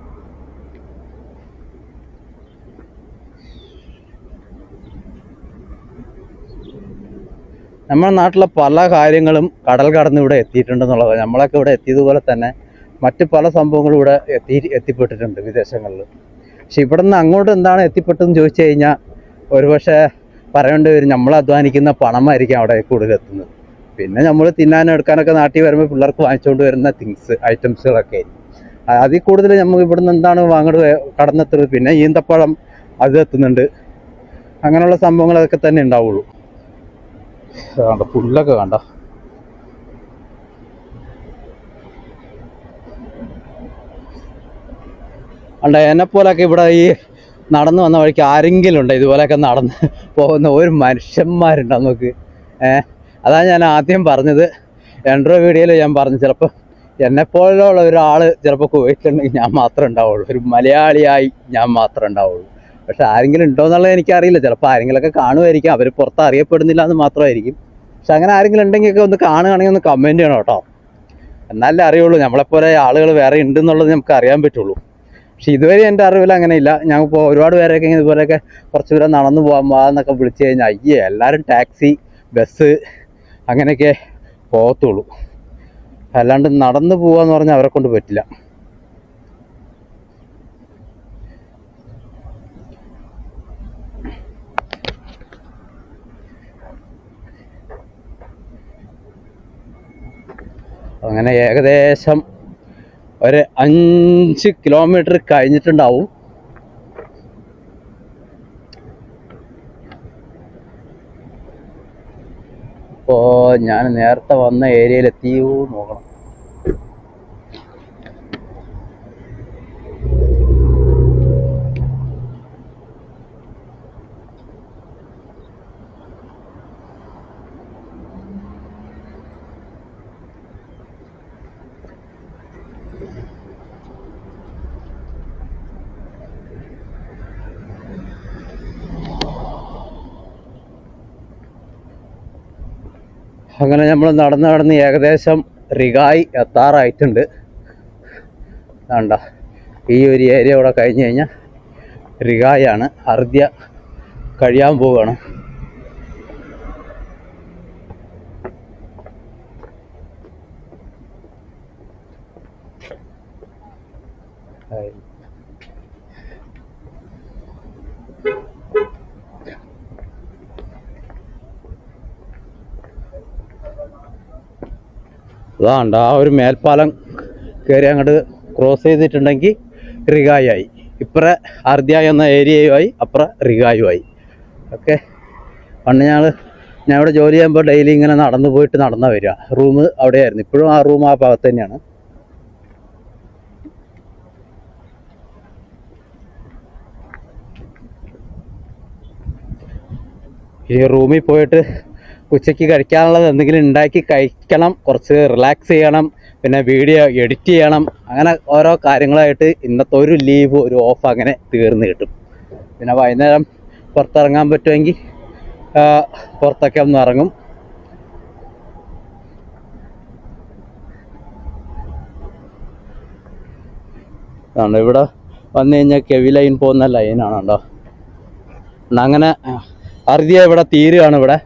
നമ്മുടെ നാട്ടിലെ പല കാര്യങ്ങളും കടൽ കടന്ന് ഇവിടെ എത്തിയിട്ടുണ്ടെന്നുള്ളത്. നമ്മളൊക്കെ ഇവിടെ എത്തിയതുപോലെ തന്നെ മറ്റ് പല സംഭവങ്ങളും ഇവിടെ എത്തിപ്പെട്ടിട്ടുണ്ട് വിദേശങ്ങളിൽ. പക്ഷെ ഇവിടെ നിന്ന് അങ്ങോട്ട് എന്താണ് എത്തിപ്പെട്ടതെന്ന് ചോദിച്ചു കഴിഞ്ഞാൽ ഒരുപക്ഷെ പറയേണ്ടി വരും നമ്മൾ അധ്വാനിക്കുന്ന പണമായിരിക്കും അവിടെ കൂടുതൽ എത്തുന്നത്. പിന്നെ നമ്മൾ തിന്നാനും എടുക്കാനൊക്കെ നാട്ടിൽ വരുമ്പോൾ പിള്ളേർക്ക് വാങ്ങിച്ചുകൊണ്ട് വരുന്ന ഐറ്റംസുകളൊക്കെ അതിൽ കൂടുതൽ നമുക്ക് ഇവിടുന്ന് എന്താണ് അങ്ങോട്ട് കടന്നെത്തുന്നത്. പിന്നെ ഈന്തപ്പഴം അത് എത്തുന്നുണ്ട്. അങ്ങനെയുള്ള സംഭവങ്ങൾ അതൊക്കെ തന്നെ ഉണ്ടാവുള്ളൂ. കണ്ട പുല്ലൊക്കെ കണ്ട എന്നെപ്പോലൊക്കെ ഇവിടെ ഈ നടന്നു വന്ന വഴിക്ക് ആരെങ്കിലും ഉണ്ടോ ഇതുപോലെയൊക്കെ നടന്ന് പോകുന്ന ഒരു മനുഷ്യന്മാരുണ്ടോ നമുക്ക്? അതാണ് ഞാൻ ആദ്യം പറഞ്ഞത്. എൻട്രോ വീഡിയോയിൽ ഞാൻ പറഞ്ഞു ചിലപ്പോൾ എന്നെപ്പോലുള്ള ഒരാൾ ചിലപ്പോൾ കുവൈറ്റിലുണ്ടെങ്കിൽ ഞാൻ മാത്രമേ ഉണ്ടാവുള്ളൂ, ഒരു മലയാളിയായി ഞാൻ മാത്രമേ ഉണ്ടാവുള്ളൂ. പക്ഷെ ആരെങ്കിലും ഉണ്ടോ എന്നുള്ളത് എനിക്കറിയില്ല. ചിലപ്പോൾ ആരെങ്കിലുമൊക്കെ കാണുമായിരിക്കും, അവർ പുറത്ത് അറിയപ്പെടുന്നില്ല എന്ന് മാത്രമായിരിക്കും. പക്ഷെ അങ്ങനെ ആരെങ്കിലും ഉണ്ടെങ്കിലൊക്കെ ഒന്ന് കാണുകയാണെങ്കിൽ ഒന്ന് കമൻറ്റ് ചെയ്യണം കേട്ടോ. എന്നാലേ അറിയുള്ളൂ നമ്മളെപ്പോലെ ആളുകൾ വേറെ ഉണ്ടെന്നുള്ളത് നമുക്ക് അറിയാൻ പറ്റുള്ളൂ. പക്ഷെ ഇതുവരെ എൻ്റെ അറിവിൽ അങ്ങനെയില്ല. ഞാൻ ഇപ്പോൾ ഒരുപാട് പേരൊക്കെ ഇതുപോലെയൊക്കെ കുറച്ച് ദൂരം നടന്നു പോകാമെന്നൊക്കെ വിളിച്ചു കഴിഞ്ഞാൽ എല്ലാവരും ടാക്സി, ബസ് അങ്ങനെയൊക്കെ പോകത്തുള്ളൂ. അല്ലാണ്ട് നടന്നു പോകാന്ന് പറഞ്ഞാൽ അവരെ കൊണ്ട് പറ്റില്ല. അങ്ങനെ ഏകദേശം ഒരു 5 കിലോമീറ്റർ കഴിഞ്ഞിട്ടുണ്ടാവും. അപ്പോൾ ഞാൻ നേരത്തെ വന്ന ഏരിയയിലെത്തിയോ നോക്കണം. അങ്ങനെ നമ്മൾ നടന്ന് ഏകദേശം റിഗായി എത്താറായിട്ടുണ്ട്. വേണ്ട ഈ ഒരു ഏരിയ ഇവിടെ കഴിഞ്ഞ് കഴിഞ്ഞാൽ റിഗായാണ്. അർദ്യ കഴിയാൻ പോവുകയാണ്. അതാണ്ട് ആ ഒരു മേൽപ്പാലം കയറി അങ്ങോട്ട് ക്രോസ് ചെയ്തിട്ടുണ്ടെങ്കിൽ റിഗായി. ഇപ്പറ അർദ്യ എന്ന ഏരിയയുമായി, അപ്പുറം റിഗായുമായി. ഓക്കെ. പണ്ട് ഞാൻ ഇവിടെ ജോലി ചെയ്യുമ്പോൾ ഡെയിലി ഇങ്ങനെ നടന്നു പോയിട്ട് നടന്നാ വരിക. റൂം അവിടെയായിരുന്നു. ഇപ്പോഴും ആ റൂം ആ ഭാഗത്ത് തന്നെയാണ്. ഈ റൂമിൽ പോയിട്ട് ഉച്ചയ്ക്ക് കഴിക്കാനുള്ളത് എന്തെങ്കിലും ഉണ്ടാക്കി കഴിക്കണം, കുറച്ച് റിലാക്സ് ചെയ്യണം, പിന്നെ വീഡിയോ എഡിറ്റ് ചെയ്യണം. അങ്ങനെ ഓരോ കാര്യങ്ങളായിട്ട് ഇന്നത്തെ ഒരു ലീവ്, ഒരു ഓഫ് അങ്ങനെ തീർന്ന് കിട്ടും. പിന്നെ വൈകുന്നേരം പുറത്തിറങ്ങാൻ പറ്റുമെങ്കിൽ പുറത്തൊക്കെ ഒന്ന് ഇറങ്ങും. ആണ് ഇവിടെ വന്നു കഴിഞ്ഞാൽ കെവി ലൈൻ പോകുന്ന ലൈനാണ് കേട്ടോ. അങ്ങനെ അർദ്യ ഇവിടെ തീരുകയാണ്. ഇവിടെ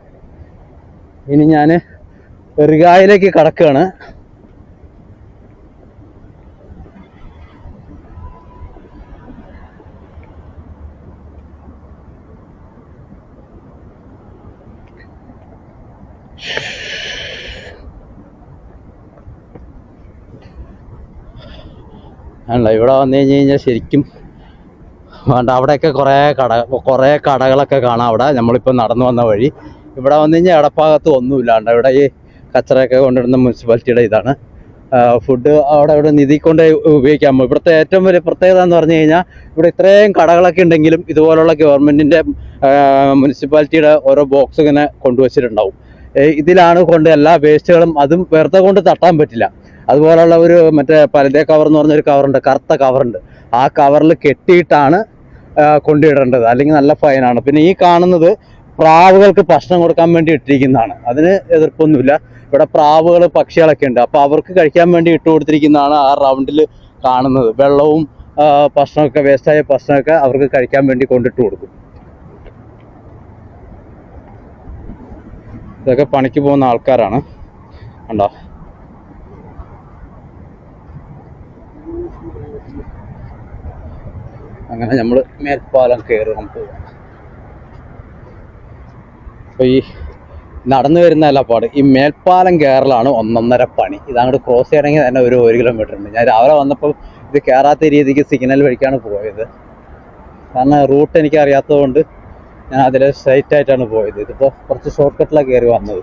ഇനി ഞാൻ റിഗായിലേക്ക് കടക്കുകയാണ്. അല്ല ഇവിടെ വന്നു കഴിഞ്ഞാൽ ശരിക്കും വേണ്ട അവിടെയൊക്കെ കുറേ കടകളൊക്കെ കാണാം. അവിടെ നമ്മളിപ്പോൾ നടന്നു വന്ന വഴി ഇവിടെ വന്നു കഴിഞ്ഞാൽ ഇടഭാഗത്ത് ഒന്നുമില്ലാണ്ട് ഇവിടെ ഈ കച്ചറയൊക്കെ കൊണ്ടിടുന്ന മുനിസിപ്പാലിറ്റിയുടെ ഇതാണ്. ഫുഡ് അവിടെ നിധി കൊണ്ട് ഉപയോഗിക്കാം. ഇവിടുത്തെ ഏറ്റവും വലിയ പ്രത്യേകത എന്ന് പറഞ്ഞു കഴിഞ്ഞാൽ ഇവിടെ ഇത്രയും കടകളൊക്കെ ഉണ്ടെങ്കിലും ഇതുപോലുള്ള ഗവൺമെൻറ്റിൻ്റെ മുനിസിപ്പാലിറ്റിയുടെ ഓരോ ബോക്സ് ഇങ്ങനെ കൊണ്ടുവച്ചിട്ടുണ്ടാവും. ഇതിലാണ് കൊണ്ട് എല്ലാ വേസ്റ്റുകളും, അതും വെറുതെ കൊണ്ട് തട്ടാൻ പറ്റില്ല. അതുപോലുള്ള ഒരു മറ്റേ പരദേ കവർ എന്ന് പറഞ്ഞൊരു കവറുണ്ട്, കറുത്ത കവറുണ്ട്. ആ കവറിൽ കെട്ടിയിട്ടാണ് കൊണ്ടിടേണ്ടത്, അല്ലെങ്കിൽ നല്ല ഫൈനാണ്. പിന്നെ ഈ കാണുന്നത് പ്രാവുകൾക്ക് ഭക്ഷണം കൊടുക്കാൻ വേണ്ടി ഇട്ടിരിക്കുന്നതാണ്. അതിന് എതിർപ്പൊന്നുമില്ല. ഇവിടെ പ്രാവുകൾ, പക്ഷികളൊക്കെ ഉണ്ട്. അപ്പോൾ അവർക്ക് കഴിക്കാൻ വേണ്ടി ഇട്ട് കൊടുത്തിരിക്കുന്നതാണ് ആ റൗണ്ടിൽ കാണുന്നത്. വെള്ളവും ഭക്ഷണമൊക്കെ, വേസ്റ്റായ ഭക്ഷണമൊക്കെ അവർക്ക് കഴിക്കാൻ വേണ്ടി കൊണ്ടിട്ട് കൊടുക്കും. ഇതൊക്കെ പണിക്ക് പോകുന്ന ആൾക്കാരാണ്. കണ്ടോ? അങ്ങനെ നമ്മൾ മേൽപ്പാലം കയറാൻ പോകും. അപ്പോൾ ഈ നടന്നു വരുന്നതല്ല പാട്, ഈ മേൽപ്പാലം കയറലാണ് ഒന്നൊന്നര പണി. ഇതങ്ങോട്ട് ക്രോസ് ചെയ്യണമെങ്കിൽ തന്നെ ഒരു കിലോമീറ്റർ ഉണ്ട്. ഞാൻ രാവിലെ വന്നപ്പോൾ ഇത് കയറാത്ത രീതിക്ക് സിഗ്നൽ വഴിക്കാണ് പോയത്. കാരണം റൂട്ട് എനിക്ക് അറിയാത്തത് കൊണ്ട് ഞാൻ അതിൽ സ്ട്രൈറ്റ് ആയിട്ടാണ് പോയത്. ഇതിപ്പോൾ കുറച്ച് ഷോർട്ട് കട്ടിലാണ് കയറി വന്നത്.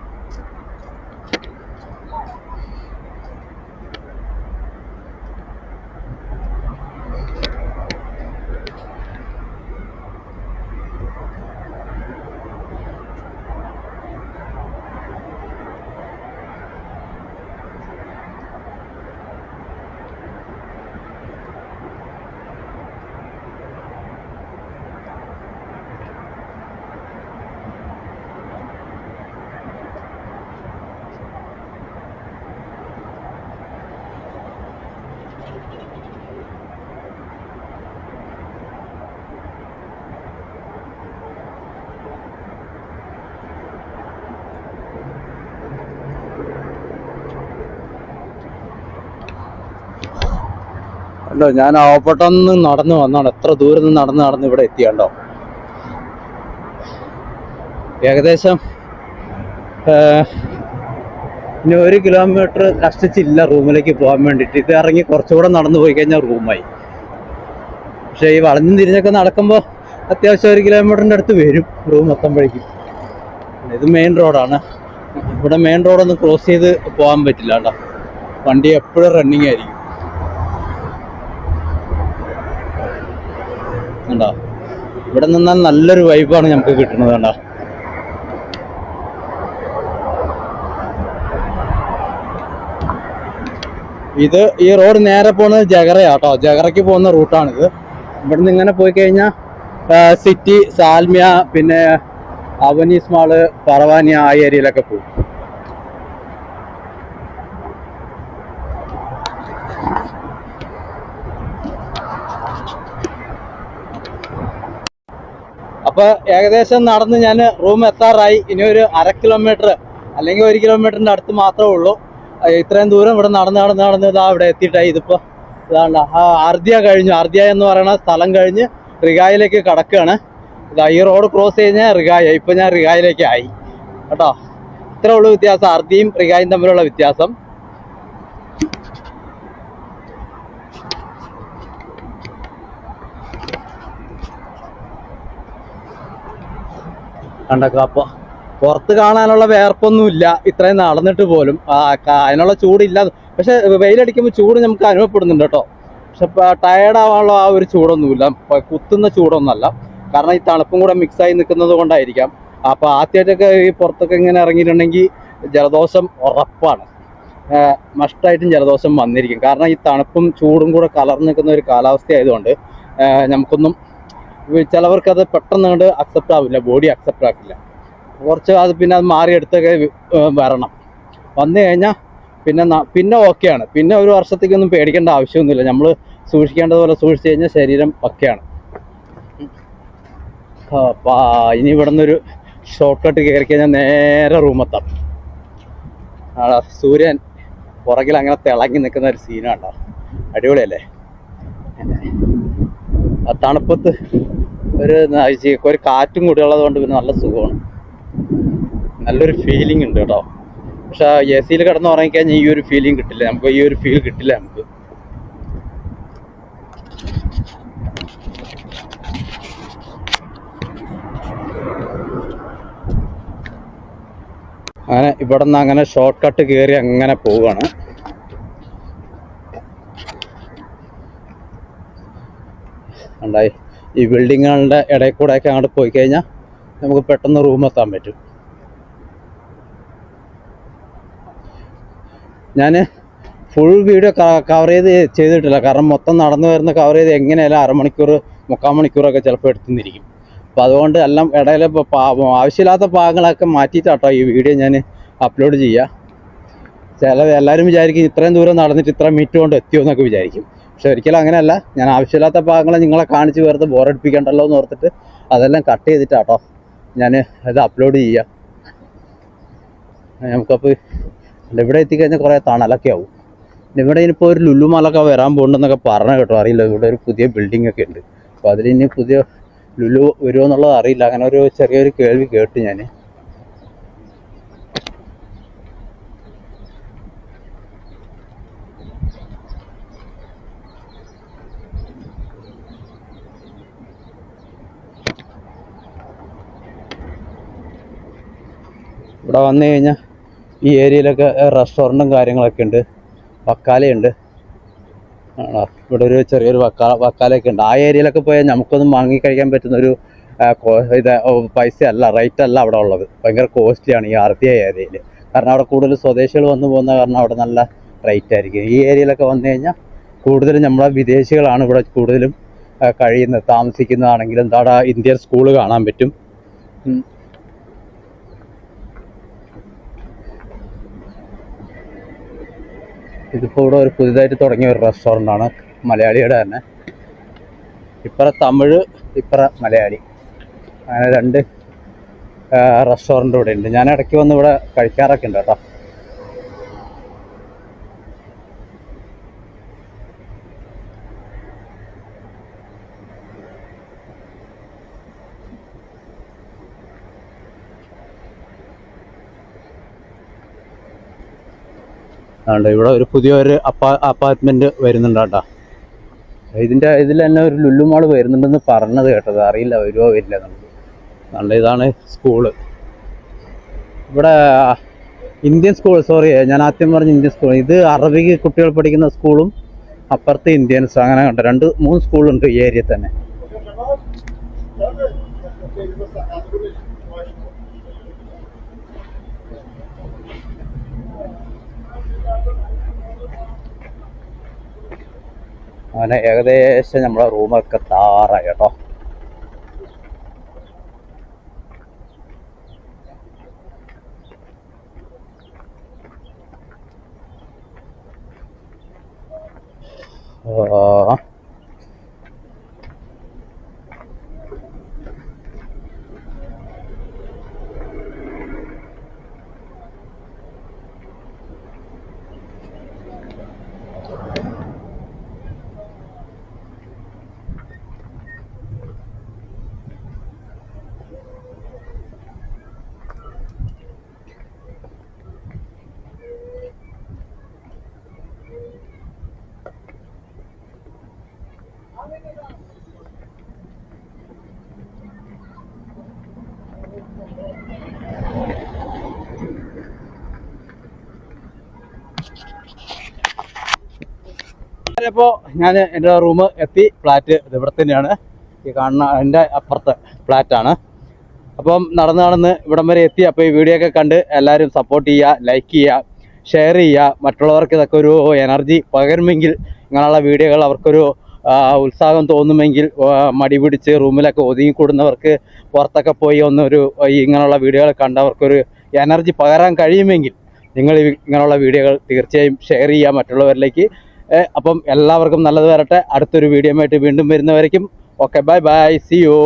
അല്ലോ, ഞാൻ ആവപ്പെട്ടന്ന് നടന്നു വന്നാണ്. എത്ര ദൂരം നിന്ന് നടന്ന് ഇവിടെ എത്തിയാണ്ടോ. ഏകദേശം ഇനി 1 കിലോമീറ്റർ കഷ്ടിച്ചില്ല റൂമിലേക്ക് പോകാൻ വേണ്ടിയിട്ട്. ഇത് ഇറങ്ങി കുറച്ചുകൂടെ നടന്നു പോയി കഴിഞ്ഞാൽ റൂമായി. പക്ഷേ ഈ വളഞ്ഞും തിരിഞ്ഞൊക്കെ നടക്കുമ്പോൾ അത്യാവശ്യം 1 കിലോമീറ്ററിൻ്റെ അടുത്ത് വരും റൂം എത്തുമ്പോഴേക്കും. ഇത് മെയിൻ റോഡാണ്. ഇവിടെ മെയിൻ റോഡൊന്നും ക്രോസ് ചെയ്ത് പോകാൻ പറ്റില്ല കേട്ടോ. വണ്ടി എപ്പോഴും റണ്ണിങ് ആയിരിക്കും. കണ്ടോ, ഇവിടെ നിന്നാൽ നല്ലൊരു വൈബാണ് നമുക്ക് കിട്ടുന്നത്. കണ്ടോ, ഇത് ഈ റോഡ് നേരെ പോകുന്നത് ജഗറയാട്ടോ. ജഗറയ്ക്ക് പോകുന്ന റൂട്ടാണിത്. ഇവിടെ നിന്ന് ഇങ്ങനെ പോയി കഴിഞ്ഞാൽ സിറ്റി, സാൽമിയ, പിന്നെ അവനീസ് മാള്, പറവാനിയ ആ ഏരിയയിലൊക്കെ പോകും. അപ്പോൾ ഏകദേശം നടന്ന് ഞാൻ റൂം എത്താറായി. ഇനി ഒരു 1/2 കിലോമീറ്റർ അല്ലെങ്കിൽ 1 കിലോമീറ്ററിൻ്റെ അടുത്ത് മാത്രമേ ഉള്ളൂ. ഇത്രയും ദൂരം ഇവിടെ നടന്ന് ഇതാ ഇവിടെ എത്തിയിട്ടായി. ഇതിപ്പോൾ ഇതാണ്ട അർദ്യ കഴിഞ്ഞു. അർദ്യ എന്ന് പറയുന്ന സ്ഥലം കഴിഞ്ഞ് റിഗായിലേക്ക് കടക്കുകയാണ്. ഇതാ ഈ റോഡ് ക്രോസ് കഴിഞ്ഞാൽ റിഗായ. ഇപ്പം ഞാൻ റിഗായിലേക്ക് ആയി കേട്ടോ. ഇത്രേ ഉള്ളൂ വ്യത്യാസം, അർദ്യയും റിഗായും തമ്മിലുള്ള വ്യത്യാസം. കണ്ടൊക്കെ. അപ്പോൾ പുറത്ത് കാണാനുള്ള വേർപ്പൊന്നുമില്ല ഇത്രയും നടന്നിട്ട് പോലും. അതിനുള്ള ചൂടില്ല. പക്ഷെ വെയിലടിക്കുമ്പോൾ ചൂട് നമുക്ക് അനുഭവപ്പെടുന്നുണ്ട് കേട്ടോ. പക്ഷെ ടയേർഡാവാനുള്ള ആ ഒരു ചൂടൊന്നുമില്ല, കുത്തുന്ന ചൂടൊന്നുമല്ല. കാരണം ഈ തണുപ്പും കൂടെ മിക്സായി നിൽക്കുന്നത് കൊണ്ടായിരിക്കാം. അപ്പോൾ ആദ്യമായിട്ടൊക്കെ ഈ പുറത്തൊക്കെ ഇങ്ങനെ ഇറങ്ങിയിട്ടുണ്ടെങ്കിൽ ജലദോഷം ഉറപ്പാണ്. മസ്റ്റായിട്ടും ജലദോഷം വന്നിരിക്കും. കാരണം ഈ തണുപ്പും ചൂടും കൂടെ കലർന്ന് നിൽക്കുന്ന ഒരു കാലാവസ്ഥ ആയതുകൊണ്ട് നമുക്കൊന്നും, ചിലവർക്കത് പെട്ടെന്ന് കൊണ്ട് അക്സെപ്റ്റ് ആവില്ല, ബോഡി അക്സെപ്റ്റ് ആക്കില്ല. കുറച്ച് അത് പിന്നെ അത് മാറിയെടുത്തൊക്കെ വരണം. വന്നു കഴിഞ്ഞാൽ പിന്നെ ഓക്കെയാണ്. പിന്നെ ഒരു വർഷത്തേക്കൊന്നും പേടിക്കേണ്ട ആവശ്യമൊന്നുമില്ല. നമ്മൾ സൂക്ഷിക്കേണ്ടതുപോലെ സൂക്ഷിച്ച് കഴിഞ്ഞാൽ ശരീരം ഒക്കെയാണ്. ഇനി ഇവിടെ നിന്നൊരു ഷോർട്ട് കട്ട് കയറി കഴിഞ്ഞാൽ നേരെ റൂമെത്താം. സൂര്യൻ പുറകിൽ അങ്ങനെ തിളങ്ങി നിൽക്കുന്ന ഒരു സീനാണ്ടോ, അടിപൊളിയല്ലേ. ആ തണുപ്പത്ത് ഒരു കാറ്റും കൂടി ഉള്ളത് കൊണ്ട് പിന്നെ നല്ല സുഖമാണ്, നല്ലൊരു ഫീലിംഗ് ഉണ്ട് കേട്ടോ. പക്ഷെ എ സിയിൽ കിടന്ന് ഉറങ്ങിക്കഴിഞ്ഞാൽ ഈ ഒരു ഫീലിംഗ് കിട്ടില്ല നമുക്ക്, ഈ ഒരു ഫീൽ കിട്ടില്ല നമുക്ക്. അങ്ങനെ ഇവിടെ നിന്ന് അങ്ങനെ ഷോർട്ട് കട്ട് കയറി അങ്ങനെ പോവുകയാണ്. ഉണ്ടായി ഈ ബിൽഡിങ്ങുകളുടെ ഇടയിൽ കൂടെയൊക്കെ അങ്ങോട്ട് പോയി കഴിഞ്ഞാൽ നമുക്ക് പെട്ടെന്ന് റൂമെത്താൻ പറ്റും. ഞാൻ ഫുൾ വീഡിയോ കവർ ചെയ്തിട്ടില്ല. കാരണം മൊത്തം നടന്നു വരുന്ന കവർ ചെയ്ത് എങ്ങനെയായാലും 1/2 മണിക്കൂർ 3/4 മണിക്കൂറൊക്കെ ചിലപ്പോൾ എടുത്തുന്നിരിക്കും. അപ്പോൾ അതുകൊണ്ട് എല്ലാം ഇടയിൽ ആവശ്യമില്ലാത്ത ഭാഗങ്ങളൊക്കെ മാറ്റിയിട്ടാട്ടോ ഈ വീഡിയോ ഞാൻ അപ്ലോഡ് ചെയ്യുക. എല്ലാവരും വിചാരിക്കും ഇത്രയും ദൂരം നടന്നിട്ട് ഇത്ര മിനിറ്റ് കൊണ്ട് എത്തിയോ എന്നൊക്കെ വിചാരിക്കും. പക്ഷെ ഒരിക്കലും അങ്ങനെയല്ല. ഞാൻ ആവശ്യമില്ലാത്ത ഭാഗങ്ങളെ നിങ്ങളെ കാണിച്ച് വെറുതെ ബോറടിപ്പിക്കണ്ടല്ലോ എന്ന് ഓർത്തിട്ട് അതെല്ലാം കട്ട് ചെയ്തിട്ടാട്ടോ ഞാൻ ഇത് അപ്ലോഡ് ചെയ്യുക. നമുക്കപ്പോൾ ഇവിടെ എത്തിക്കഴിഞ്ഞാൽ കുറേ തണലൊക്കെ ആവും. ഇവിടെ ഇനിയിപ്പോൾ ഒരു ലുലു മാളൊക്കെ വരാൻ പോകുന്നുണ്ടെന്നൊക്കെ പറഞ്ഞു കേട്ടോ, അറിയില്ല. ഇവിടെ ഒരു പുതിയ ബിൽഡിംഗ് ഒക്കെ ഉണ്ട്. അപ്പോൾ അതിലിനി പുതിയ ലുലു വരുമോ എന്നുള്ളത് അറിയില്ല. അങ്ങനെ ഒരു ചെറിയൊരു കേൾവി കേട്ടു ഞാൻ. ഇവിടെ വന്നു കഴിഞ്ഞാൽ ഈ ഏരിയയിലൊക്കെ റെസ്റ്റോറൻറ്റും കാര്യങ്ങളൊക്കെ ഉണ്ട്. വക്കാലയുണ്ട്. ഇവിടെ ഒരു ചെറിയൊരു വക്കാലയൊക്കെ ഉണ്ട്. ആ ഏരിയയിലൊക്കെ പോയാൽ നമുക്കൊന്നും വാങ്ങി കഴിക്കാൻ പറ്റുന്നൊരു പൈസ അല്ല, റേറ്റ് അല്ല അവിടെ ഉള്ളത്. ഭയങ്കര കോസ്റ്റ്ലിയാണ് ഈ അർദിയ ഏരിയയിൽ. കാരണം അവിടെ കൂടുതൽ സ്വദേശികൾ വന്നു പോകുന്ന കാരണം അവിടെ നല്ല റേറ്റ് ആയിരിക്കും. ഈ ഏരിയയിലൊക്കെ വന്നു കഴിഞ്ഞാൽ കൂടുതലും നമ്മളെ വിദേശികളാണ് ഇവിടെ കൂടുതലും കഴിയുന്നത്. താമസിക്കുന്നതാണെങ്കിലും അവിടെ ഇന്ത്യൻ സ്കൂൾ കാണാൻ പറ്റും. ഇതിപ്പോൾ ഇവിടെ ഒരു പുതിയതായിട്ട് തുടങ്ങിയ ഒരു റെസ്റ്റോറൻ്റാണ്, മലയാളിയുടെ തന്നെ. ഇപ്പറ തമിഴ്, ഇപ്പറ മലയാളി, അങ്ങനെ രണ്ട് റെസ്റ്റോറൻ്റ് ഇവിടെ ഉണ്ട്. ഞാൻ ഇടയ്ക്ക് വന്ന് ഇവിടെ കഴിക്കാറൊക്കെ ഉണ്ട് കേട്ടോ. അതുകൊണ്ട് ഇവിടെ ഒരു പുതിയൊരു അപ്പാർട്ട്മെൻറ്റ് വരുന്നുണ്ട് കേട്ടോ. ഇതിൽ തന്നെ ഒരു ലുലു മാൾ വരുന്നുണ്ടെന്ന് പറഞ്ഞത് കേട്ടത്, അറിയില്ല വരുമോ വരില്ല എന്നുള്ളത്. അതുകൊണ്ട് ഇതാണ് സ്കൂള്. ഇവിടെ ഇന്ത്യൻ സ്കൂൾ, സോറി ഞാൻ ആദ്യം പറഞ്ഞ ഇന്ത്യൻ സ്കൂൾ. ഇത് അറബിക് കുട്ടികൾ പഠിക്കുന്ന സ്കൂളും അപ്പുറത്ത് ഇന്ത്യൻസ്, അങ്ങനെ കണ്ട 2-3 സ്കൂളുണ്ട് ഈ ഏരിയയിൽ തന്നെ. അങ്ങനെ ഏകദേശം നമ്മളെ റൂമൊക്കെ താറായി കേട്ടോ. ഇപ്പോൾ ഞാൻ എൻ്റെ റൂം എത്തി. ഫ്ലാറ്റ് ഇത് ഇവിടെ തന്നെയാണ്, ഈ കാണുന്ന എൻ്റെ അപ്പുറത്തെ ഫ്ലാറ്റാണ്. അപ്പം നടന്ന് ഇവിടം വരെ എത്തി. അപ്പോൾ ഈ വീഡിയോ ഒക്കെ കണ്ട് എല്ലാവരും സപ്പോർട്ട് ചെയ്യുക, ലൈക്ക് ചെയ്യുക, ഷെയർ ചെയ്യുക. മറ്റുള്ളവർക്ക് ഇതൊക്കെ ഒരു എനർജി പകരുമെങ്കിൽ, ഇങ്ങനെയുള്ള വീഡിയോകൾ അവർക്കൊരു ഉത്സാഹം തോന്നുമെങ്കിൽ, മടി പിടിച്ച് റൂമിലൊക്കെ ഒതുങ്ങിക്കൂടുന്നവർക്ക് പുറത്തൊക്കെ പോയി ഇങ്ങനെയുള്ള വീഡിയോകൾ കണ്ടവർക്കൊരു എനർജി പകരാൻ കഴിയുമെങ്കിൽ നിങ്ങൾ ഇങ്ങനെയുള്ള വീഡിയോകൾ തീർച്ചയായും ഷെയർ ചെയ്യുക മറ്റുള്ളവരിലേക്ക്. അപ്പം എല്ലാവർക്കും നല്ലത് വരട്ടെ. അടുത്തൊരു വീഡിയോ ആയിട്ട് വീണ്ടും വരുന്നവരേക്കും okay, bye bye, see U.